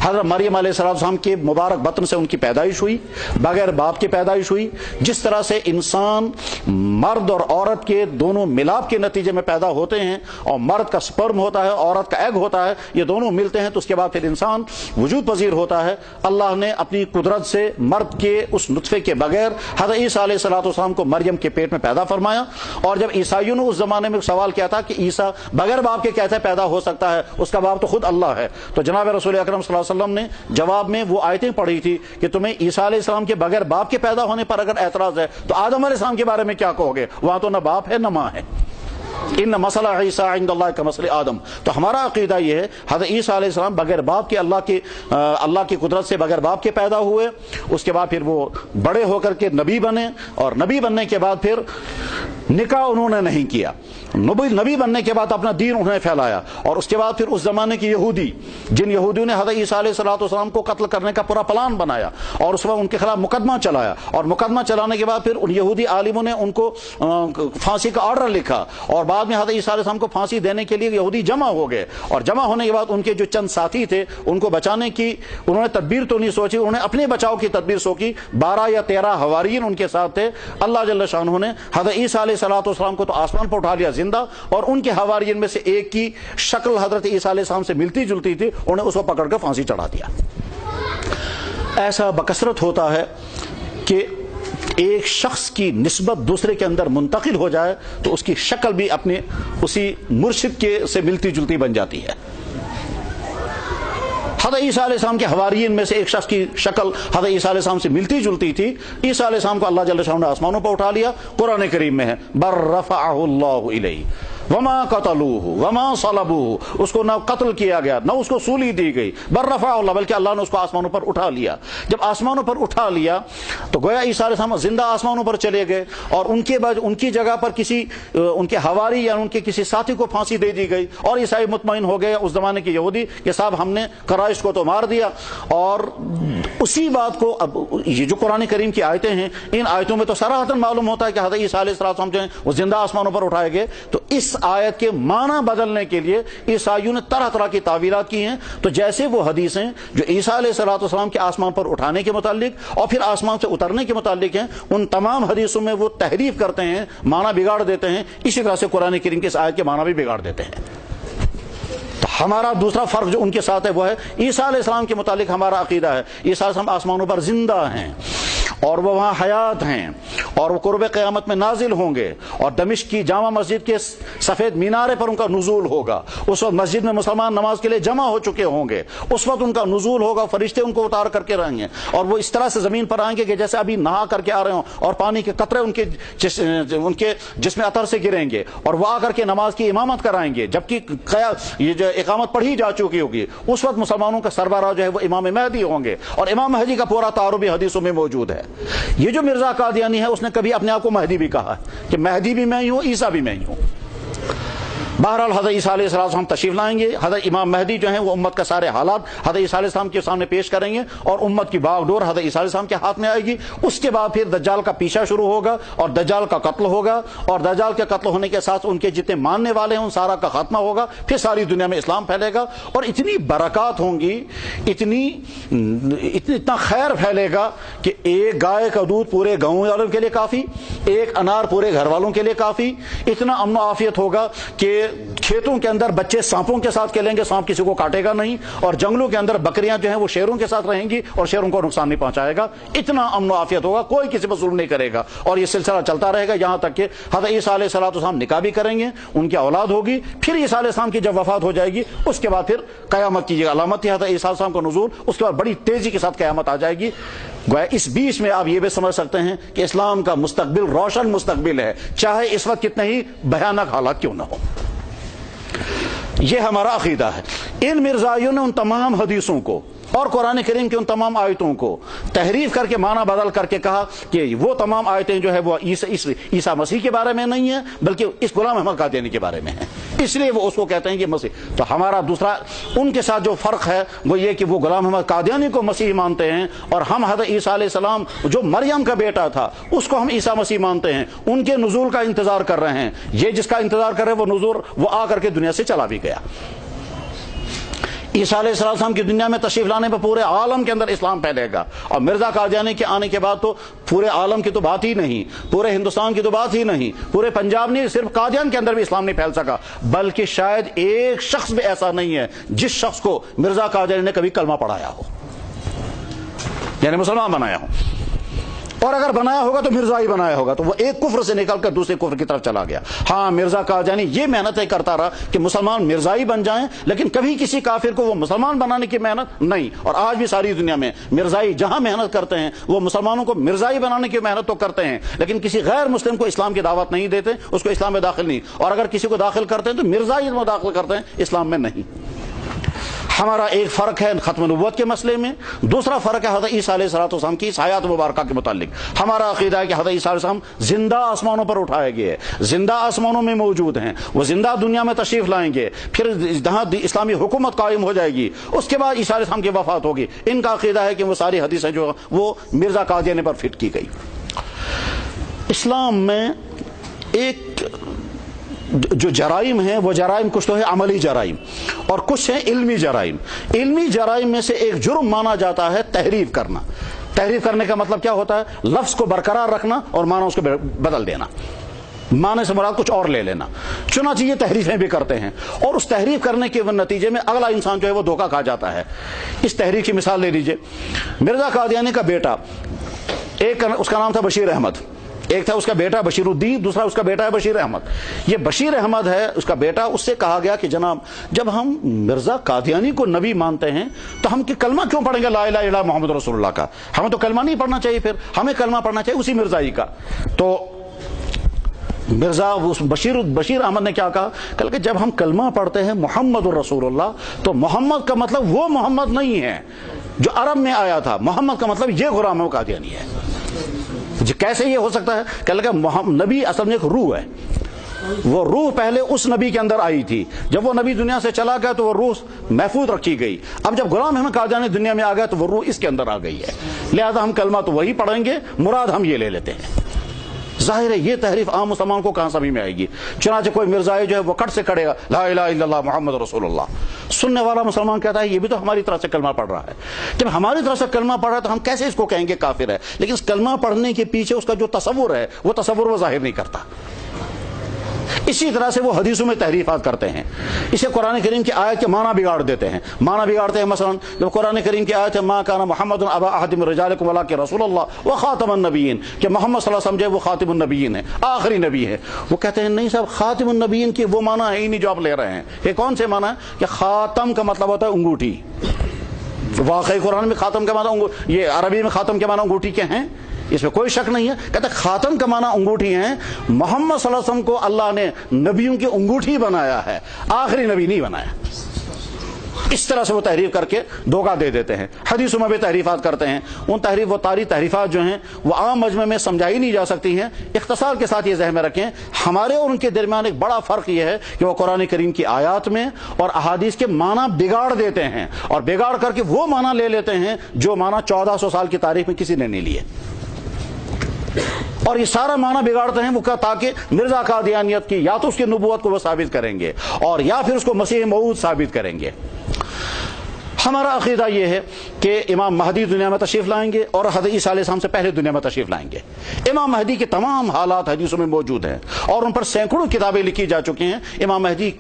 حضرت مریم علیہ السلام کے مبارک بطن سے ان کی پیدائش ہوئی، بغیر باپ کی پیدائش ہوئی۔ جس طرح سے انسان مرد اور عورت کے دونوں ملاپ کے نتیجے میں پیدا ہوتے ہیں، اور مرد کا سپرم ہوتا ہے، عورت کا ایگ ہوتا ہے، یہ دونوں ملتے ہیں تو اس کے بعد پھر انسان وجود پذیر ہوتا ہے۔ اللہ نے اپنی قدرت سے مرد کے اس نطفے کے بغیر حضرت عیسیٰ علیہ السلام کو مریم کے پیٹ میں پیدا فرمایا۔ اور جب عیسائیوں نے اس زمانے میں سوال کیا تھا کہ عیسیٰ بغیر باپ کے کیسے پیدا ہو سکتا ہے، اس کا باپ تو خود اللہ ہے، تو جناب رسول اکرم صلی اللہ علیہ وسلم نے جواب میں وہ آیتیں پڑھی تھی کہ تمہیں عیسیٰ علیہ السلام کے بغیر باپ کے پیدا ہونے پر اگر اعتراض ہے تو آدم علیہ السلام کے بارے میں کیا کہو گے؟ وہاں تو نہ باپ ہے نہ ماں ہے۔ ان مسئلہ عیسیٰ عند اللہ کا مسئلہ آدم۔ تو ہمارا عقیدہ یہ ہے حضرت عیسیٰ علیہ السلام بغیر باپ کے اللہ کی قدرت سے بغیر باپ کے پیدا ہوئے، اس کے بعد پھر وہ بڑے ہو کر کے نبی بنے، اور نبی بننے کے بعد پھر نکاح انہوں نے نہیں کیا، نبی بننے کے بعد اپنا دین انہوں نے پھیلایا، اور اس کے بعد پھر اس زمانے کے یہودی، جن یہودیوں نے حضرت عیسیٰ علیہ السلام کو قتل کرنے کا پورا پلان بنایا اور اس وقت ان کے خلاف مقدمہ چلایا، اور مقدمہ چلانے کے بعد پھر ان یہودی عالموں نے ان کو پھانسی کا آرڈر لکھا، اور بعد میں حضرت عیسیٰ علیہ السلام کو پھانسی دینے کے لیے یہودی جمع ہو گئے، اور جمع ہونے کے بعد ان کے جو چند ساتھی تھے ان کو بچانے کی انہوں نے تدبیر تو نہیں سوچی، انہوں نے اپنے بچاؤ کی تدبیر سوچی۔ 12 یا 13 حواریین ان کے ساتھ تھے۔ اللہ جل شانہ نے حضرت عیسیٰ علیہ السلام کو تو آسمان پر اٹھا لیا زندہ، اور ان کے حواریین میں سے ایک کی شکل حضرت عیسیٰ علیہ السلام سے ملتی جلتی تھی، انہوں نے اس کو پکڑ کر پھانسی چڑھا دیا۔ ایسا بکثرت ہوتا ہے کہ ایک شخص کی نسبت دوسرے کے اندر منتقل ہو جائے تو اس کی شکل بھی اپنے اسی مرشد کے سے ملتی جلتی بن جاتی ہے۔ حضرت عیسیٰ علیہ السلام کے حواریین میں سے ایک شخص کی شکل حضرت عیسیٰ علیہ السلام سے ملتی جلتی تھی۔ عیسیٰ علیہ السلام کو اللہ جل شانہ نے آسمانوں پر اٹھا لیا، قرآن کریم میں ہے بر رفعہ اللہ الیہ وما قتلوہ وما صلبوہ، اس کو نہ قتل کیا گیا نہ اس کو سولی دی گئی، بر رفعہ اللہ، بلکہ اللہ نے اس کو آسمانوں پر اٹھا لیا۔ جب آسمانوں پر اٹھا لیا تو گویا عیسیٰ علیہ السلام زندہ آسمانوں پر چلے گئے، اور ان کے بعد ان کی جگہ پر کسی ان کے حواری یا ان کے کسی ساتھی کو پھانسی دے دی گئی، اور عیسائی مطمئن ہو گئے اس زمانے کے یہودی کہ صاحب ہم نے قرائش کو تو مار دیا۔ اور اسی بات کو اب یہ جو قرآن کریم کی آیتیں ہیں، ان آیتوں میں تو صراحتاً معلوم ہوتا ہے کہ حضرت عیسیٰ علیہ السلام جو ہیں وہ زندہ آسمانوں پر اٹھائے گئے۔ تو اس آیت کے معنی بدلنے کے لیے عیسائیوں نے طرح طرح کی تعویلات کی ہیں۔ تو جیسے وہ حدیثیں جو عیسیٰ علیہ السلام کے آسمان پر اٹھانے کے متعلق اور پھر آسمان سے اترنے کے متعلق ہیں، ان تمام حدیثوں میں وہ تحریف کرتے ہیں، معنی بگاڑ دیتے ہیں، اسی طرح سے قرآن کریم کے اس آیت کے معنی بھی بگاڑ دیتے ہیں۔ تو ہمارا دوسرا فرق جو ان کے ساتھ ہے وہ ہے عیسیٰ علیہ السلام کے متعلق ہمارا عقیدہ ہے عیسیٰ علیہ السلام آسمانوں پر زندہ ہیں، اور وہ وہاں حیات ہیں، اور وہ قرب قیامت میں نازل ہوں گے، اور دمشق کی جامع مسجد کے سفید مینارے پر ان کا نزول ہوگا۔ اس وقت مسجد میں مسلمان نماز کے لیے جمع ہو چکے ہوں گے، اس وقت ان کا نزول ہوگا، فرشتے ان کو اتار کر کے رہیں گے، اور وہ اس طرح سے زمین پر آئیں گے کہ جیسے ابھی نہا کر کے آ رہے ہوں، اور پانی کے قطرے ان کے جسم اطہر سے گریں گے، اور وہ آ کر کے نماز کی امامت کرائیں گے، جبکہ یہ جو اقامت پڑھی جا چکی ہوگی۔ اس وقت مسلمانوں کا سربراہ جو ہے وہ امام مہدی ہوں گے، اور امام مہدی کا پورا تعارف بھی حدیثوں میں موجود ہے۔ یہ جو مرزا قادیانی ہے اس نے کبھی اپنے آپ کو مہدی بھی کہا ہے کہ مہدی بھی میں ہی ہوں، عیسیٰ بھی میں ہی ہوں۔ بہرحال حضرت عیسیٰ علیہ السلام تشریف لائیں گے، حضرت امام مہدی جو ہیں وہ امت کا سارے حالات حضرت عیسیٰ علیہ السلام کے سامنے پیش کریں گے، اور امت کی باغ ڈور حضرت عیسیٰ علیہ السلام کے ہاتھ میں آئے گی۔ اس کے بعد پھر دجال کا پیچھا شروع ہوگا، اور دجال کا قتل ہوگا، اور دجال کے قتل ہونے کے ساتھ ان کے جتنے ماننے والے ہیں ان سارا کا خاتمہ ہوگا، پھر ساری دنیا میں اسلام پھیلے گا، اور اتنی برکات ہوں گی، اتنا خیر پھیلے گا کہ ایک گائے کا دودھ پورے گاؤں والوں کے لیے کافی، ایک انار پورے گھر والوں کے لیے کافی، اتنا امن و عافیت ہوگا کہ کھیتوں کے اندر بچے سانپوں کے ساتھ کھیلیں گے، سانپ کسی کو کاٹے گا نہیں، اور جنگلوں کے اندر بکریاں جو ہیں وہ شیروں کے ساتھ رہیں گی اور شیروں کو نقصان نہیں پہنچائے گا۔ اتنا امن و عافیت ہوگا، کوئی کسی پر ظلم نہیں کرے گا، اور یہ سلسلہ چلتا رہے گا یہاں تک کہ حضرت عیسیٰ علیہ السلام نکاح بھی کریں گے، ان کی اولاد ہوگی، پھر عیسیٰ علیہ السلام کی جب وفات ہو جائے گی اس کے بعد پھر قیامت کی علامت تھی حضرت عیسیٰ علیہ السلام کا نزول، اس کے بعد بڑی تیزی کے ساتھ قیامت آ جائے گی۔ گویا اس بیچ میں آپ یہ بھی سمجھ سکتے ہیں کہ اسلام کا مستقبل روشن مستقبل ہے، چاہے اس وقت کتنے ہی بھیانک حالات کیوں نہ ہو۔ یہ ہمارا عقیدہ ہے۔ ان مرزائیوں نے ان تمام حدیثوں کو اور قرآن کریم کی ان تمام آیتوں کو تحریف کر کے معنی بدل کر کے کہا کہ وہ تمام آیتیں جو ہے وہ عیسیٰ مسیح کے بارے میں نہیں ہیں بلکہ اس غلام احمد قادیانی کے بارے میں ہیں، اس لیے وہ اس کو کہتے ہیں کہ مسیح۔ تو ہمارا دوسرا ان کے ساتھ جو فرق ہے وہ یہ کہ وہ غلام احمد قادیانی کو مسیح مانتے ہیں، اور ہم حضرت عیسیٰ علیہ السلام جو مریم کا بیٹا تھا اس کو ہم عیسیٰ مسیح مانتے ہیں، ان کے نزول کا انتظار کر رہے ہیں۔ یہ جس کا انتظار کر رہے ہیں وہ نزول وہ آ کر کے دنیا سے چلا بھی گیا۔ عیسیٰ علیہ السلام کی دنیا میں تشریف لانے پر پورے عالم کے اندر اسلام پھیلے گا، اور مرزا قادیانی کے آنے کے بعد تو پورے عالم کی تو بات ہی نہیں، پورے ہندوستان کی تو بات ہی نہیں، پورے پنجاب نہیں، صرف قادیان کے اندر بھی اسلام نہیں پھیل سکا، بلکہ شاید ایک شخص بھی ایسا نہیں ہے جس شخص کو مرزا قادیانی نے کبھی کلمہ پڑھایا ہو، یعنی مسلمان بنایا ہو، اور اگر بنایا ہوگا تو مرزا ہی بنایا ہوگا، تو وہ ایک کفر سے نکل کر دوسرے کفر کی طرف چلا گیا۔ ہاں مرزا قادیانی یہ محنتیں کرتا رہا کہ مسلمان مرزائی بن جائیں، لیکن کبھی کسی کافر کو وہ مسلمان بنانے کی محنت نہیں، اور آج بھی ساری دنیا میں مرزائی جہاں محنت کرتے ہیں وہ مسلمانوں کو مرزائی بنانے کی محنت تو کرتے ہیں، لیکن کسی غیر مسلم کو اسلام کی دعوت نہیں دیتے، اس کو اسلام میں داخل نہیں، اور اگر کسی کو داخل کرتے ہیں تو مرزائی میں داخل کرتے ہیں، اسلام میں نہیں۔ ہمارا ایک فرق ہے ختم نبوت کے مسئلے میں، دوسرا فرق ہے حضرت عیسیٰ علیہ السلام کی حیات مبارکہ کے متعلق۔ ہمارا عقیدہ ہے کہ حضرت عیسیٰ علیہ السلام زندہ آسمانوں پر اٹھائے گئے، زندہ آسمانوں میں موجود ہیں، وہ زندہ دنیا میں تشریف لائیں گے، پھر جہاں اسلامی حکومت قائم ہو جائے گی، اس کے بعد عیسیٰ علیہ السلام کی وفات ہوگی۔ ان کا عقیدہ ہے کہ وہ ساری حدیثیں جو وہ مرزا قادیانی پر فٹ کی گئی۔ اسلام میں ایک جو جرائم ہیں وہ جرائم کچھ تو ہے عملی جرائم اور کچھ ہیں علمی جرائم۔ علمی جرائم میں سے ایک جرم مانا جاتا ہے تحریف کرنا۔ تحریف کرنے کا مطلب کیا ہوتا ہے؟ لفظ کو برقرار رکھنا اور معنی اس کو بدل دینا، معنی سے مراد کچھ اور لے لینا۔ چنانچہ یہ تحریفیں بھی کرتے ہیں اور اس تحریف کرنے کے نتیجے میں اگلا انسان جو ہے وہ دھوکہ کھا جاتا ہے۔ اس تحریف کی مثال لے لیجئے، مرزا قادیانی کا بیٹا، ایک اس کا نام تھا بشیر احمد، ایک تھا اس کا بیٹا بشیر الدین، دوسرا اس کا بیٹا ہے بشیر احمد۔ یہ بشیر احمد ہے اس کا بیٹا، اس سے کہا گیا کہ جناب جب ہم مرزا قادیانی کو نبی مانتے ہیں تو ہم کلمہ کیوں پڑھیں گے لا الہ الا اللہ محمد رسول اللہ کا؟ ہمیں تو کلمہ نہیں پڑھنا چاہیے، پھر ہمیں کلمہ پڑھنا چاہیے اسی مرزائی کا۔ تو مرزا بشیر احمد نے کیا کہا کہ جب ہم کلمہ پڑھتے ہیں محمد الرسول اللہ تو محمد کا مطلب وہ محمد نہیں ہے جو عرب میں آیا تھا، محمد کا مطلب یہ غلام قادیانی ہے۔ کیسے یہ ہو سکتا ہے؟ کہ نبی اصل میں ایک روح ہے، وہ روح پہلے اس نبی کے اندر آئی تھی، جب وہ نبی دنیا سے چلا گیا تو وہ روح محفوظ رکھی گئی، اب جب غلام احمد قادیانی دنیا میں آ گیا تو وہ روح اس کے اندر آ گئی ہے، لہذا ہم کلمہ تو وہی پڑھیں گے، مراد ہم یہ لے لیتے ہیں۔ ظاہر ہے یہ تحریف عام مسلمان کو کہاں سمجھ میں آئے گی؟ چنانچہ کوئی مرزائی جو ہے وہ کٹ سے کڑے گا لا الہ الا اللہ محمد رسول اللہ، سننے والا مسلمان کہتا ہے یہ بھی تو ہماری طرح سے کلمہ پڑھ رہا ہے۔ جب ہماری طرح سے کلمہ پڑھ رہا ہے تو ہم کیسے اس کو کہیں گے کافر ہے؟ لیکن اس کلمہ پڑھنے کے پیچھے اس کا جو تصور ہے وہ تصور وہ ظاہر نہیں کرتا۔ اسی طرح سے وہ حدیثوں میں تحریفات کرتے ہیں، اسے قرآن کریم کی آیت کے معنی بگاڑ دیتے ہیں، معنی بگاڑتے ہیں۔ مثلا جب قرآن کریم کی آیت ہے ما کان محمد ابا احد من رجالکم ولکن رسول اللہ وخاتم النبیین، کہ محمد صلی اللہ علیہ وسلم جو ہے وہ خاتم النبیین ہے، آخری نبی ہے۔ وہ کہتے ہیں نہیں صاحب، خاتم النبیین کی وہ معنی ہے ہی نہیں جو آپ لے رہے ہیں۔ یہ کون سے معنی ہے؟ کہ خاتم کا مطلب ہوتا ہے انگوٹھی، واقعی قرآن میں خاتم کا معنی یہ عربی میں خاتم کے معنی انگوٹھی کے ہیں، اس میں کوئی شک نہیں ہے۔ کہتے خاتم کا معنی انگوٹھی ہیں، محمد صلی اللہ علیہ وسلم کو اللہ نے نبیوں کی انگوٹھی بنایا ہے، آخری نبی نہیں بنایا۔ اس طرح سے وہ تحریف کر کے دھوکہ دے دیتے ہیں، حدیثوں میں بھی تحریفات کرتے ہیں۔ ان تحریفات جو ہیں وہ عام مجمع میں سمجھائی نہیں جا سکتی ہیں۔ اختصار کے ساتھ یہ ذہن میں رکھیں، ہمارے اور ان کے درمیان ایک بڑا فرق یہ ہے کہ وہ قرآن کریم کی آیات میں اور احادیث کے معنی بگاڑ دیتے ہیں اور بگاڑ کر کے وہ معنی لے لیتے ہیں جو معنی 1400 سال کی تاریخ میں کسی نے نہیں لیے، اور یہ سارا معنی بگاڑتے ہیں وہ تاکہ مرزا قادیانیت کی یا تو اس کی نبوت کو وہ ثابت کریں گے اور یا پھر اس کو مسیح موعود ثابت کریں گے۔ ہمارا عقیدہ یہ ہے کہ امام مہدی دنیا میں تشریف لائیں گے اور حضرت عیسیٰ علیہ السلام سے پہلے دنیا میں تشریف لائیں گے۔ امام مہدی کے تمام حالات حدیثوں میں موجود ہیں اور ان پر سینکڑوں کتابیں لکھی جا چکی ہیں۔ امام مہدی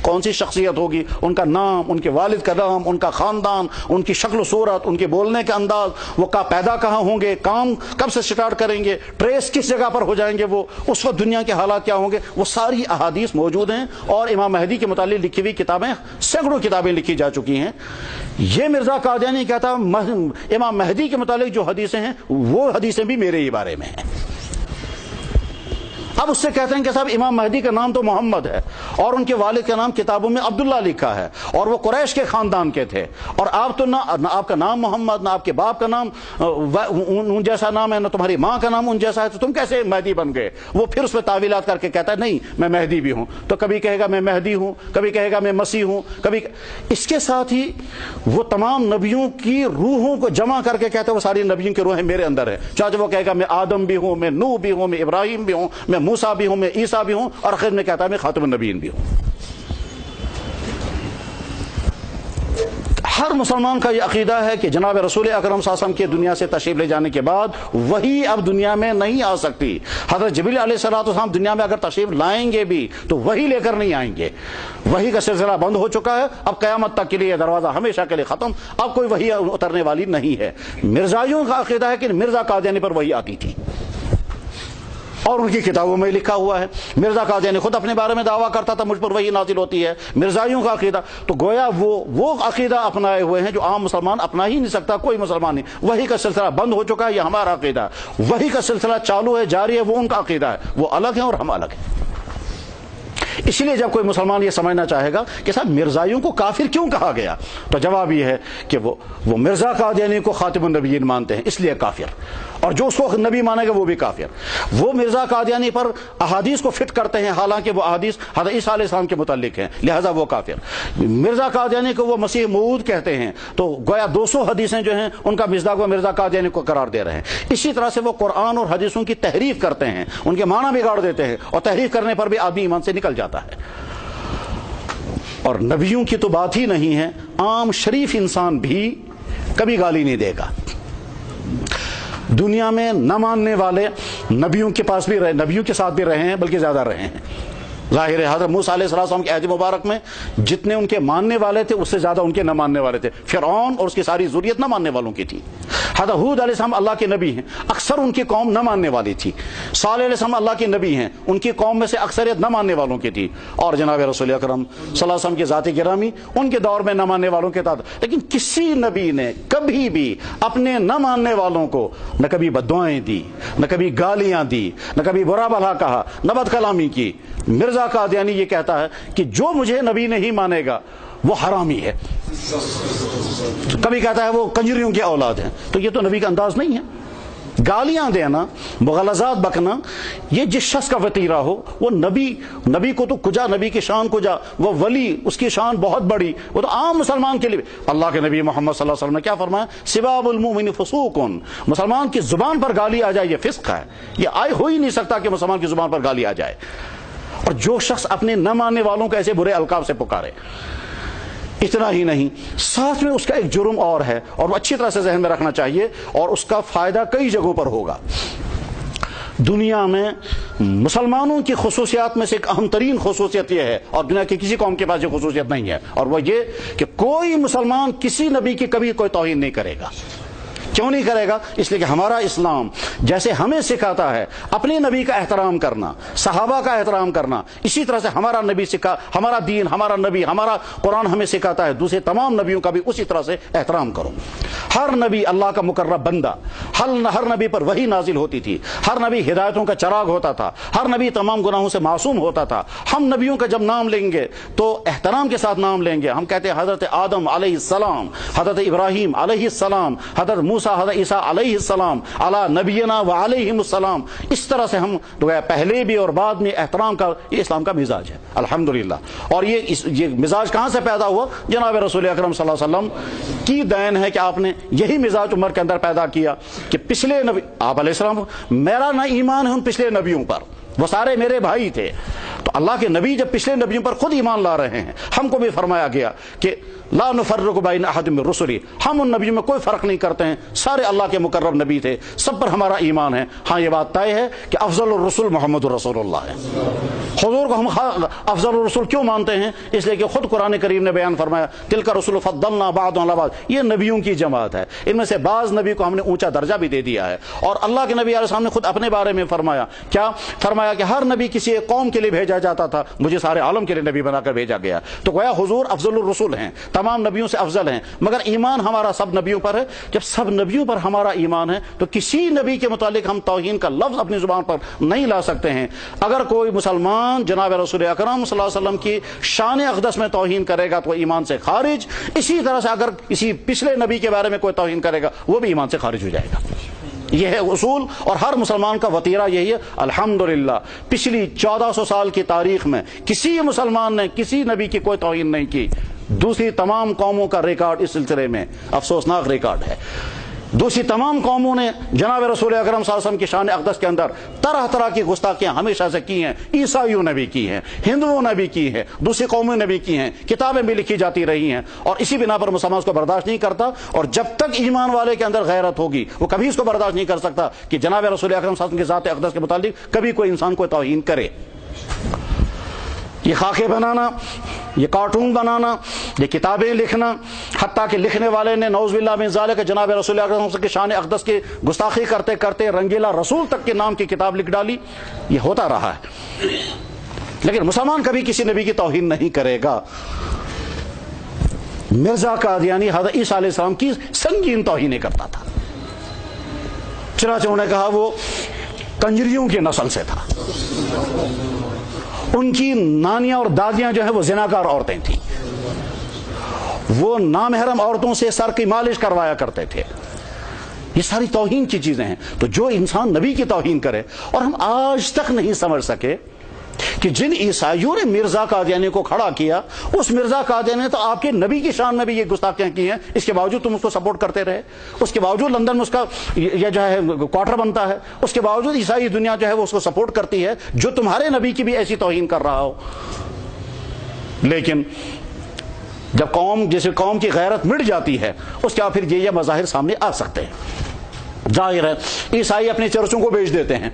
کون سی شخصیت ہوگی، ان کا نام، ان کے والد کا نام، ان کا خاندان، ان کی شکل و صورت، ان کے بولنے کا انداز، وہ پیدا کہاں ہوں گے، کام کب سے سٹارٹ کریں گے، ٹریس کس جگہ پر ہو جائیں گے، وہ اس وقت دنیا کے حالات کیا ہوں گے، وہ ساری احادیث موجود ہیں اور امام مہدی کے متعلق لکھی ہوئی کتابیں سینکڑوں کتابیں لکھی جا چکی ہیں۔ یہ مرزا قادیانی کہتا امام مہدی کے متعلق جو حدیثیں ہیں وہ حدیثیں بھی میرے ہی بارے میں ہیں۔ اب اس سے کہتے ہیں کہ صاحب امام مہدی کا نام تو محمد ہے اور ان کے والد کا نام کتابوں میں عبداللہ لکھا ہے اور وہ قریش کے خاندان کے تھے، اور آپ تو نہ آپ کا نام محمد، نہ آپ کے باپ کا نام ان جیسا نام ہے، نہ تمہاری ماں کا نام ان جیسا ہے، تو تم کیسے مہدی بن گئے؟ وہ پھر اس میں تعویلات کر کے کہتا ہے نہیں میں مہدی بھی ہوں، تو کبھی کہے گا میں مہدی ہوں، کبھی کہے گا میں مسیح ہوں، کبھی اس کے ساتھ ہی وہ تمام نبیوں کی روحوں کو جمع کر کے کہتے ہیں وہ ساری نبیوں کی روحیں میرے اندر ہے، چاہے وہ کہے گا میں آدم بھی ہوں، میں نوح بھی ہوں، میں ابراہیم بھی ہوں، میں موسیٰ بھی ہوں، میں عیسیٰ بھی ہوں، اور آخر میں کہتا ہے میں خاتم النبیین بھی ہوں۔ ہر مسلمان کا یہ عقیدہ ہے کہ جناب رسول اکرم صلی اللہ علیہ وسلم کے دنیا سے تشریف لے جانے کے بعد وہی اب دنیا میں نہیں آ سکتی۔ حضرت جبریل علیہ السلام دنیا میں اگر تشریف لائیں گے بھی تو وہی لے کر نہیں آئیں گے، وہی کا سلسلہ بند ہو چکا ہے، اب قیامت تک کے لیے دروازہ ہمیشہ کے لیے ختم، اب کوئی وہی اترنے والی نہیں ہے۔ مرزائیوں کا عقیدہ ہے کہ مرزا قادیانی پر وہی آتی تھی اور ان کی کتابوں میں لکھا ہوا ہے۔ مرزا قادیانی خود اپنے بارے میں دعویٰ کرتا تھا مجھ پر وہی نازل ہوتی ہے۔ مرزائیوں کا عقیدہ تو گویا وہ عقیدہ اپنائے ہوئے ہیں جو عام مسلمان اپنا ہی نہیں سکتا، کوئی مسلمان نہیں۔ وہی کا سلسلہ بند ہو چکا ہے، یہ ہمارا عقیدہ ہے۔ وہی کا سلسلہ چالو ہے، جاری ہے، وہ ان کا عقیدہ ہے، وہ الگ ہے اور ہم الگ ہیں۔ اسی لیے جب کوئی مسلمان یہ سمجھنا چاہے گا کہ صاحب مرزائیوں کو کافر کیوں کہا گیا، تو جواب یہ ہے کہ وہ مرزا قادیانی کو خاتم النبیین مانتے ہیں اس لیے کافر، اور جو اس کو نبی مانے گا وہ بھی کافر۔ وہ مرزا قادیانی پر احادیث کو فٹ کرتے ہیں حالانکہ وہ احادیث حضرت عیسیٰ علیہ السلام کے متعلق ہیں، لہذا وہ کافر۔ مرزا قادیانی کو وہ مسیح موعود کہتے ہیں، تو گویا 200 حدیثیں جو ہیں ان کا مصداق وہ مرزا قادیانی کو قرار دے رہے ہیں۔ اسی طرح سے وہ قرآن اور حدیثوں کی تحریف کرتے ہیں، ان کے معنی بگاڑ دیتے ہیں، اور تحریف کرنے پر بھی آدمی ایمان سے نکل جاتا ہے۔ اور نبیوں کی تو بات ہی نہیں ہے، عام شریف انسان بھی کبھی گالی نہیں دے گا۔ دنیا میں نہ ماننے والے نبیوں کے پاس بھی رہے، نبیوں کے ساتھ بھی رہے ہیں، بلکہ زیادہ رہے ہیں۔ ظاہر ہے حضرت موسیٰ علیہ السلام کے عہد مبارک میں جتنے ان کے ماننے والے تھے اس سے زیادہ ان کے نہ ماننے والے تھے۔ فرعون اور اس کی ساری ذریت نہ ماننے والوں کی تھی۔ حضرت ہود علیہ السلام اللہ کے نبی ہیں، اکثر ان کی قوم نہ ماننے والی تھی۔ صالح علیہ السلام اللہ کے نبی ہیں، ان کی قوم میں سے اکثریت نہ ماننے والوں کی تھی۔ اور جناب رسول اکرم صلی اللہ علیہ وسلم کے ذات گرامی ان کے دور میں نہ ماننے والوں کے تعداد، لیکن کسی نبی نے کبھی بھی اپنے نہ ماننے والوں کو نہ کبھی بددعائیں دی، نہ کبھی گالیاں دی، نہ کبھی برا بھلا کہا، نہ بد کلامی کی۔ مرزا قادیانی یہ کہتا ہے کہ جو مجھے نبی نہیں مانے گا وہ حرامی ہے، کبھی کہتا ہے وہ کنجریوں کی اولاد ہیں۔ تو یہ تو نبی کا انداز نہیں ہے۔ گالیاں دینا، مغالطات بکنا، یہ جس شخص کا وطیرہ ہو، وہ نبی کو تو کجا، نبی کی شان کجا، وہ ولی، اس کی شان بہت بڑی، وہ تو عام مسلمان کے لیے۔ اللہ کے نبی محمد صلی اللہ علیہ وسلم نے کیا فرمایا؟ سباب المؤمن فسوق، مسلمان کی زبان پر گالی آ جائے یہ فسق ہے، یہ آئے ہو ہی نہیں سکتا کہ مسلمان کی زبان پر گالی آ جائے۔ اور جو شخص اپنے نہ ماننے والوں کو ایسے برے القاب سے پکارے، اتنا ہی نہیں، ساتھ میں اس کا ایک جرم اور ہے، اور وہ اچھی طرح سے ذہن میں رکھنا چاہیے، اور اس کا فائدہ کئی جگہوں پر ہوگا۔ دنیا میں مسلمانوں کی خصوصیات میں سے ایک اہم ترین خصوصیت یہ ہے، اور دنیا کی کسی قوم کے پاس یہ خصوصیت نہیں ہے، اور وہ یہ کہ کوئی مسلمان کسی نبی کی کبھی کوئی توہین نہیں کرے گا۔ کیوں نہیں کرے گا؟ اس لیے کہ ہمارا اسلام جیسے ہمیں سکھاتا ہے اپنے نبی کا احترام کرنا، صحابہ کا احترام کرنا، اسی طرح سے ہمارا نبی ہمارا دین، ہمارا نبی، ہمارا قرآن ہمیں سکھاتا ہے دوسرے تمام نبیوں کا بھی اسی طرح سے احترام کرو۔ ہر نبی اللہ کا مقرب بندہ، ہر نبی پر وحی نازل ہوتی تھی، ہر نبی ہدایتوں کا چراغ ہوتا تھا، ہر نبی تمام گناہوں سے معصوم ہوتا تھا۔ ہم نبیوں کا جب نام لیں گے تو احترام کے ساتھ نام لیں گے۔ ہم کہتے ہیں حضرت آدم علیہ السلام، حضرت ابراہیم علیہ السلام، حضرت موسیٰ، حضرت عیسیٰ علیہ السلام، علی نبینا و علیہم السلام۔ اس طرح سے ہم پہلے بھی اور بعد میں احترام کا، یہ اسلام کا مزاج ہے الحمدللہ۔ اور یہ مزاج کہاں سے پیدا ہوا؟ جناب رسول اکرم صلی اللہ علیہ وسلم کی دین ہے کہ آپ نے یہی مزاج عمر کے اندر پیدا کیا کہ پچھلے نبی، آپ علیہ السلام، میرا نہ ایمان ہے ان پچھلے نبیوں پر، وہ سارے میرے بھائی تھے۔ تو اللہ کے نبی جب پچھلے نبیوں پر خود ایمان لا رہے ہیں، ہم کو بھی فرمایا گیا کہ لا نفرق بین احد من رسلی، ہم ان نبیوں میں کوئی فرق نہیں کرتے ہیں، سارے اللہ کے مقرب نبی تھے، سب پر ہمارا ایمان ہے۔ ہاں یہ بات طے ہے کہ افضل الرسول محمد رسول اللہ ہے۔ حضور کو ہم افضل الرسول کیوں مانتے ہیں؟ اس لیے کہ خود قرآن کریم نے بیان فرمایا تلک رسول فضلنا بعضهم علی بعض، یہ نبیوں کی جماعت ہے، ان میں سے بعض نبی کو ہم نے اونچا درجہ بھی دے دیا ہے۔ اور اللہ کے نبی علیہ السلام نے خود اپنے بارے میں فرمایا، کیا فرمایا؟ کہ ہر نبی کسی ایک قوم کے لیے بھیجا جاتا تھا، مجھے سارے عالم کے لیے نبی بنا کر بھیجا گیا۔ تو گویا حضور افضل الرسول ہیں، تمام نبیوں سے افضل ہیں، مگر ایمان ہمارا سب نبیوں پر ہے۔ جب سب نبیوں پر ہمارا ایمان ہے تو کسی نبی کے متعلق ہم توہین کا لفظ اپنی زبان پر نہیں لا سکتے ہیں۔ اگر کوئی مسلمان جناب رسول اکرم صلی اللہ علیہ وسلم کی شان اقدس میں توہین کرے گا تو ایمان سے خارج، اسی طرح سے اگر کسی پچھلے نبی کے بارے میں کوئی توہین کرے گا وہ بھی ایمان سے خارج ہو جائے گا۔ یہ ہے اصول، اور ہر مسلمان کا وطیرہ یہی ہے۔ الحمدللہ پچھلی 1400 سال کی تاریخ میں کسی مسلمان نے کسی نبی کی کوئی توہین نہیں کی۔ دوسری تمام قوموں کا ریکارڈ اس سلسلے میں افسوسناک ریکارڈ ہے۔ دوسری تمام قوموں نے جناب رسول اکرم صلی اللہ علیہ وسلم کی شان اقدس کے اندر طرح طرح کی گستاخیاں ہمیشہ سے کی ہیں۔ عیسائیوں نے بھی کی ہیں، ہندوؤں نے بھی کی ہیں، دوسری قوموں نے بھی کی ہیں، کتابیں بھی لکھی جاتی رہی ہیں، اور اسی بنا پر مسلمان اس کو برداشت نہیں کرتا۔ اور جب تک ایمان والے کے اندر غیرت ہوگی وہ کبھی اس کو برداشت نہیں کر سکتا کہ جناب رسول اکرم صلی اللہ علیہ وسلم کی ذات اقدس کے متعلق کبھی کوئی انسان کو توہین کرے۔ یہ خاکے بنانا، یہ کارٹون بنانا، یہ کتابیں لکھنا، حتیٰ کہ لکھنے والے نے نعوذ باللہ من ذالک جناب رسول اللہ صلی اللہ علیہ وسلم کی شان اقدس کی گستاخی کرتے کرتے رنگیلا رسول تک کے نام کی کتاب لکھ ڈالی۔ یہ ہوتا رہا ہے، لیکن مسلمان کبھی کسی نبی کی توہین نہیں کرے گا۔ مرزا قادیانی حضرت عیسیٰ علیہ السلام کی سنگین توہینیں کرتا تھا، چنانچہ انہوں نے کہا وہ کنجریوں کی نسل سے تھا۔ ان کی نانیاں اور دادیاں جو ہے وہ زناکار عورتیں تھیں، وہ نامحرم عورتوں سے سر کی مالش کروایا کرتے تھے. یہ ساری توہین کی چیزیں ہیں. تو جو انسان نبی کی توہین کرے، اور ہم آج تک نہیں سمجھ سکے کہ جن عیسائیوں نے مرزا قادیانی کو کھڑا کیا، اس مرزا قادیانی نے تو آپ کے نبی کی شان میں بھی یہ گستاخیاں کی ہیں، اس کے باوجود تم اس کو سپورٹ کرتے رہے. اس کے باوجود لندن میں اس کا یہ جو ہے کوارٹر بنتا ہے، اس کے باوجود عیسائی دنیا جو ہے وہ اس کو سپورٹ کرتی ہے جو تمہارے نبی کی بھی ایسی توہین کر رہا ہو. لیکن جب جیسے قوم کی غیرت مٹ جاتی ہے، اس کے بعد پھر یہ مظاہر سامنے آ سکتے ہیں. ظاہر ہے عیسائی اپنے چرچوں کو بیچ دیتے ہیں،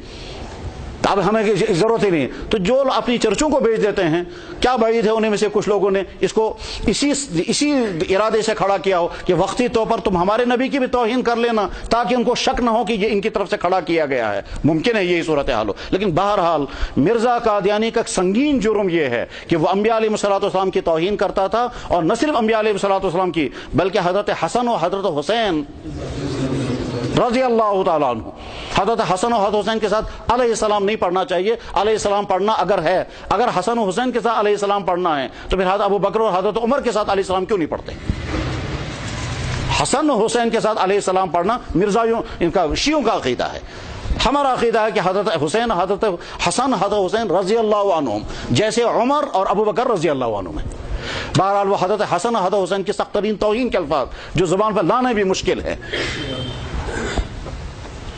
اب ہمیں ضرورت ہی نہیں. تو جو اپنی چرچوں کو بیچ دیتے ہیں، کیا بعید ہے انہیں میں سے کچھ لوگوں نے اس کو اسی ارادے سے کھڑا کیا ہو کہ وقتی طور پر تم ہمارے نبی کی بھی توہین کر لینا تاکہ ان کو شک نہ ہو کہ یہ ان کی طرف سے کھڑا کیا گیا ہے. ممکن ہے یہی صورتحال ہو. لیکن بہرحال مرزا قادیانی کا سنگین جرم یہ ہے کہ وہ انبیاء علیہ الصلوۃ والسلام کی توہین کرتا تھا، اور نہ صرف انبیاء علیہ الصلوۃ والسلام کی بلکہ حضرت حسن و حضرت حسین رضی اللہ تعالیٰ عنہ. حضرت حسن و حضرت حسین کے ساتھ علیہ السلام نہیں پڑھنا چاہیے. علیہ السلام پڑھنا اگر حسن و حسین کے ساتھ علیہ السلام پڑھنا ہے تو پھر حضرت ابو بکر اور حضرت عمر کے ساتھ علیہ السلام کیوں نہیں پڑھتے؟ حسن و حسین کے ساتھ علیہ السلام پڑھنا مرزایوں ان کا شیعوں کا عقیدہ ہے. ہمارا عقیدہ ہے کہ حضرت حسین حضرت حسن حضرت حسین رضی اللہ عنہم جیسے عمر اور ابو بکر رضی اللہ عنہم ہیں. بہرحال وہ حضرت حسن حضرت حسین کی سخت ترین توہین کے الفاظ جو زبان پر لانے بھی مشکل ہے.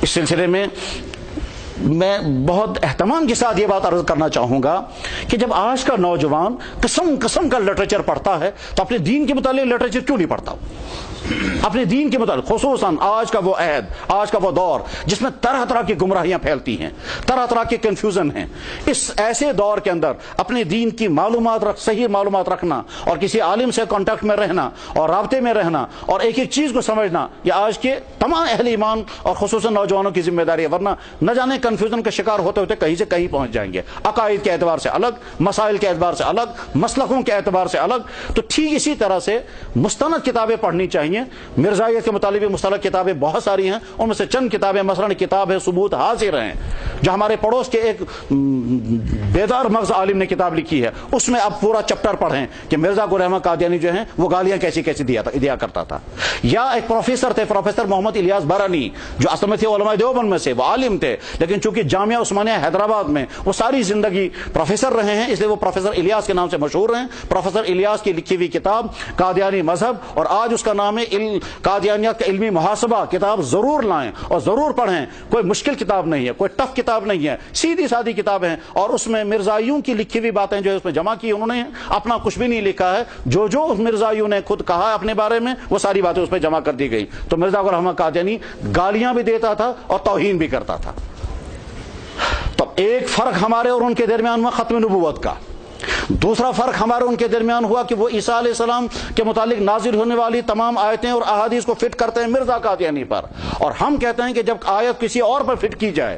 اس سلسلے میں میں بہت اہتمام کے ساتھ یہ بات عرض کرنا چاہوں گا کہ جب آج کا نوجوان قسم کا لٹریچر پڑھتا ہے تو اپنے دین کے متعلق لٹریچر کیوں نہیں پڑھتا؟ اپنے دین کے متعلق خصوصاً آج کا وہ عہد، آج کا وہ دور جس میں طرح طرح کی گمراہیاں پھیلتی ہیں، طرح طرح کے کنفیوژن ہیں. اس ایسے دور کے اندر اپنے دین کی صحیح معلومات رکھنا اور کسی عالم سے کانٹیکٹ میں رہنا اور رابطے میں رہنا اور ایک ایک چیز کو سمجھنا، یہ آج کے تمام اہل ایمان اور خصوصاً نوجوانوں کی ذمہ داری ہے. ورنہ نہ جانے کنفیوژن کا شکار ہوتے ہوتے کہیں سے کہیں پہنچ جائیں گے. عقائد کے اعتبار سے الگ، مسائل کے اعتبار سے الگ، مسلکوں کے اعتبار سے الگ. تو ٹھیک اسی طرح سے مستند کتابیں پڑھنی چاہیے. مرزائیت کے متعلق بھی مستند کتابیں بہت ساری ہیں، ان میں سے چند کتابیں مثلاً کتاب ہے ثبوت حاضر ہیں جو ہمارے پڑوس کے ایک بیدار مغز عالم نے کتاب لکھی ہے. اس میں اب پورا چپٹر پڑھیں کہ مرزا غلام احمد قادیانی جو ہیں وہ گالیاں کیسی دیا کرتا تھا. یا ایک پروفیسر تھے، پروفیسر محمد الیاس بارانی، جو اصل میں تھے علماء دیوبند میں سے، وہ عالم تھے لیکن چونکہ جامعہ عثمانیہ حیدرآباد میں وہ ساری زندگی پروفیسر رہے ہیں اس لیے وہ پروفیسر الیاس کے نام سے مشہور ہیں. پروفیسر الیاس کی لکھی ہوئی کتاب قادیانی مذہب، اور آج اس کا نام ہے قادیانیت کا علمی محاسبہ. کتاب ضرور لائیں اور ضرور پڑھیں. کوئی مشکل کتاب نہیں ہے، کوئی ٹف کتاب نہیں ہے، سیدھی سادی کتاب ہے. اور اس میں مرزائیوں کی لکھی ہوئی باتیں جو ہے اس میں جمع کی، انہوں نے اپنا کچھ بھی نہیں لکھا ہے. جو مرزائیوں نے خود کہا ہے اپنے بارے میں وہ ساری باتیں اس میں جمع کر دی گئی. تو مرزا غلام احمد قادیانی گالیاں بھی دیتا تھا اور توہین بھی کرتا تھا. تو ایک فرق ہمارے اور ان کے درمیان ہوا ختم نبوت کا. دوسرا فرق ہمارے ان کے درمیان ہوا کہ وہ عیسیٰ علیہ السلام کے متعلق نازل ہونے والی تمام آیتیں اور احادیث کو فٹ کرتے ہیں مرزا قادیانی پر، اور ہم کہتے ہیں کہ جب آیت کسی اور پر فٹ کی جائے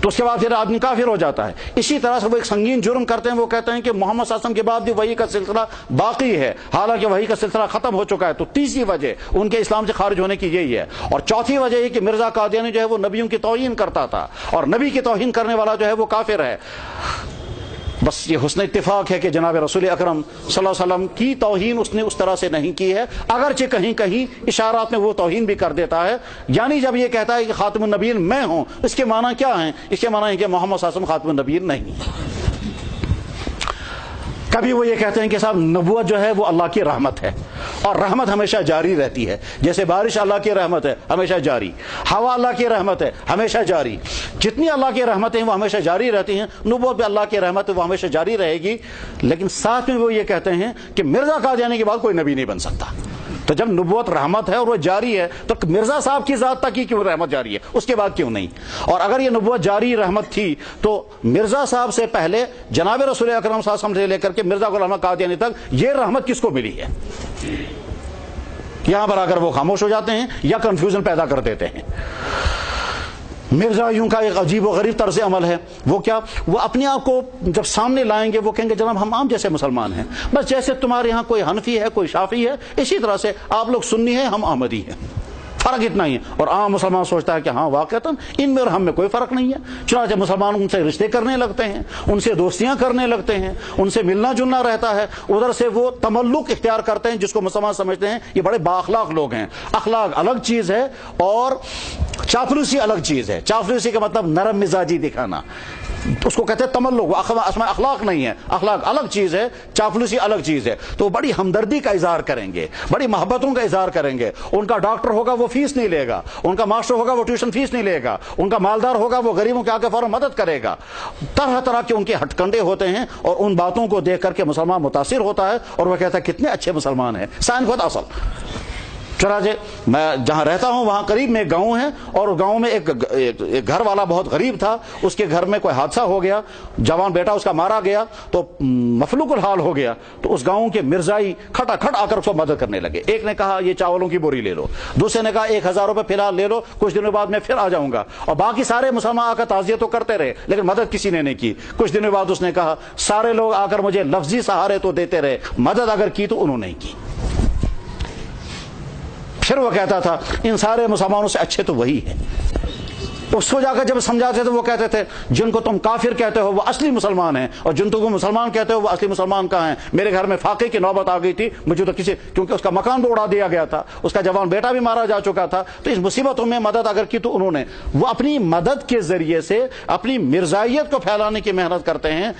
تو اس کے بعد پھر آدمی کافر ہو جاتا ہے. اسی طرح سے وہ ایک سنگین جرم کرتے ہیں، وہ کہتے ہیں کہ محمد صلی اللہ علیہ وسلم کے بعد بھی وحی کا سلسلہ باقی ہے، حالانکہ وحی کا سلسلہ ختم ہو چکا ہے. تو تیسری وجہ ان کے اسلام سے خارج ہونے کی یہی ہے. اور چوتھی وجہ یہ کہ مرزا قادیانی جو ہے وہ نبیوں کی توہین کرتا تھا، اور نبی کی توہین کرنے والا جو ہے وہ کافر ہے. بس یہ حسن اتفاق ہے کہ جناب رسول اکرم صلی اللہ علیہ وسلم کی توہین اس نے اس طرح سے نہیں کی ہے، اگرچہ کہیں کہیں اشارات میں وہ توہین بھی کر دیتا ہے. یعنی جب یہ کہتا ہے کہ خاتم النبیین میں ہوں، اس کے معنی کیا ہیں؟ اس کے معنی ہے کہ محمد صلی اللہ علیہ وسلم خاتم النبیین نہیں. کبھی وہ یہ کہتے ہیں کہ صاحب نبوت جو ہے وہ اللہ کی رحمت ہے، اور رحمت ہمیشہ جاری رہتی ہے. جیسے بارش اللہ کی رحمت ہے ہمیشہ جاری، ہوا اللہ کی رحمت ہے ہمیشہ جاری، جتنی اللہ کی رحمتیں وہ ہمیشہ جاری رہتی ہیں. نبوت بھی اللہ کی رحمت ہے، وہ ہمیشہ جاری رہے گی. لیکن ساتھ میں وہ یہ کہتے ہیں کہ مرزا قادیانی کے بعد کوئی نبی نہیں بن سکتا. تو جب نبوت رحمت ہے اور وہ جاری ہے تو مرزا صاحب کی ذات تک ہی کیوں رحمت جاری ہے، اس کے بعد کیوں نہیں؟ اور اگر یہ نبوت جاری رحمت تھی تو مرزا صاحب سے پہلے جناب رسول اکرم صلی اللہ علیہ وسلم سے لے کر کے مرزا غلام احمد قادیانی تک یہ رحمت کس کو ملی ہے؟ یہاں پر اگر وہ خاموش ہو جاتے ہیں یا کنفیوژن پیدا کر دیتے ہیں. مرزائیوں کا ایک عجیب و غریب طرز عمل ہے. وہ کیا؟ وہ اپنے آپ کو جب سامنے لائیں گے وہ کہیں گے جناب ہم عام جیسے مسلمان ہیں، بس جیسے تمہارے ہاں کوئی حنفی ہے کوئی شافعی ہے اسی طرح سے آپ لوگ سنی ہیں ہم احمدی ہیں. فرق اتنا ہی ہے. اور عام مسلمان سوچتا ہے کہ ہاں واقعتاً ان میں اور ہم میں کوئی فرق نہیں ہے. چنانچہ مسلمان ان سے رشتے کرنے لگتے ہیں, ان سے دوستیاں کرنے لگتے ہیں, ان سے ملنا جلنا رہتا ہے. ادھر سے وہ تملق اختیار کرتے ہیں جس کو مسلمان سمجھتے ہیں یہ بڑے بااخلاق لوگ ہیں. اخلاق الگ چیز ہے اور چاپلوسی الگ چیز ہے. چاپلوسی کا مطلب نرم مزاجی دکھانا, اس کو کہتے ہیں تملق. اخلاق نہیں ہے, اخلاق الگ چیز ہے, چاپلوسی الگ چیز ہے. تو وہ بڑی ہمدردی کا اظہار کریں گے, بڑی محبتوں کا اظہار کریں گے. ان کا ڈاکٹر ہوگا وہ فیس نہیں لے گا, ان کا ماسٹر ہوگا وہ ٹیوشن فیس نہیں لے گا, ان کا مالدار ہوگا وہ غریبوں کے آگے فوراً مدد کرے گا. طرح طرح کے ان کے ہٹ کنڈے ہوتے ہیں اور ان باتوں کو دیکھ کر کے مسلمان متاثر ہوتا ہے اور وہ کہتا ہے کتنے اچھے مسلمان ہیں. سائن خود اصل. چنانچہ میں جہاں رہتا ہوں وہاں قریب میں ایک گاؤں ہے, اور گاؤں میں ایک گھر والا بہت غریب تھا. اس کے گھر میں کوئی حادثہ ہو گیا, جوان بیٹا اس کا مارا گیا تو مفلوق الحال ہو گیا. تو اس گاؤں کے مرزائی کھٹا کھٹ آ کر اس کو مدد کرنے لگے. ایک نے کہا یہ چاولوں کی بوری لے لو, دوسرے نے کہا 1000 روپے فی الحال لے لو, کچھ دنوں بعد میں پھر آ جاؤں گا. اور باقی سارے مسلمان آ کر تعزیت تو کرتے رہے لیکن مدد کسی نے نہیں کی. کچھ دنوں بعد اس نے کہا سارے لوگ آ کر مجھے لفظی سہارے تو دیتے رہے, مدد اگر کی تو انہوں نے کی. پھر وہ کہتا تھا ان سارے مسلمانوں سے اچھے تو وہی ہیں. اس کو جا کر جب سمجھاتے تھے وہ کہتے تھے جن کو تم کافر کہتے ہو وہ اصلی مسلمان ہیں, اور جن کو مسلمان کہتے ہو وہ اصلی مسلمان کہاں ہیں. میرے گھر میں فاقے کی نوبت آ گئی تھی, مجھے تو کیونکہ اس کا مکان بھی اڑا دیا گیا تھا, اس کا جوان بیٹا بھی مارا جا چکا تھا. تو اس مصیبتوں میں مدد اگر کی تو انہوں نے, وہ اپنی مدد کے ذریعے سے اپنی مرزائیت کو پھیلانے کی محنت کرتے ہیں.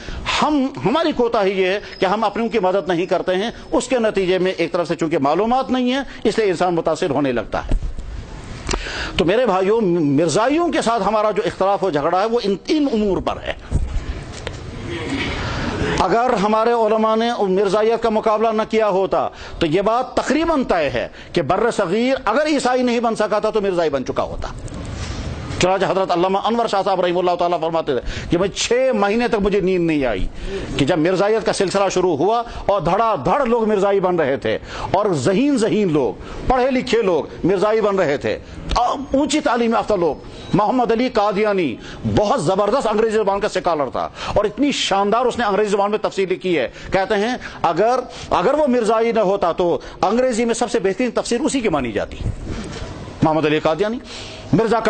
ہماری کوتاہی یہ ہے کہ ہم اپنوں کی مدد نہیں کرتے ہیں. اس کے نتیجے میں ایک طرف سے چونکہ معلومات نہیں ہے اس لیے انسان متاثر ہونے لگتا ہے. تو میرے بھائیوں, مرزائیوں کے ساتھ ہمارا جو اختلاف و جھگڑا ہے وہ ان 3 امور پر ہے. اگر ہمارے علماء نے مرزائیت کا مقابلہ نہ کیا ہوتا تو یہ بات تقریباً طے ہے کہ بر صغیر اگر عیسائی نہیں بن سکا تھا تو مرزائی بن چکا ہوتا. چنانچہ حضرت علامہ انور شاہ صاحب رحمہ اللہ تعالیٰ فرماتے تھے کہ میں 6 مہینے تک مجھے نیند نہیں آئی کہ جب مرزائیت کا سلسلہ شروع ہوا اور دھڑا دھڑ لوگ مرزائی بن رہے تھے, اور ذہین لوگ, پڑھے لکھے لوگ مرزائی بن رہے تھے, اونچی تعلیم یافتہ لوگ. محمد علی قادیانی بہت زبردست انگریزی زبان کا سکالر تھا اور اتنی شاندار اس نے انگریزی زبان میں تفسیر لکھی ہے. کہتے ہیں اگر وہ مرزائی نہ ہوتا تو انگریزی میں سب سے بہترین تفسیر اسی کی مانی جاتی. محمد علی قادیانی مرزا کا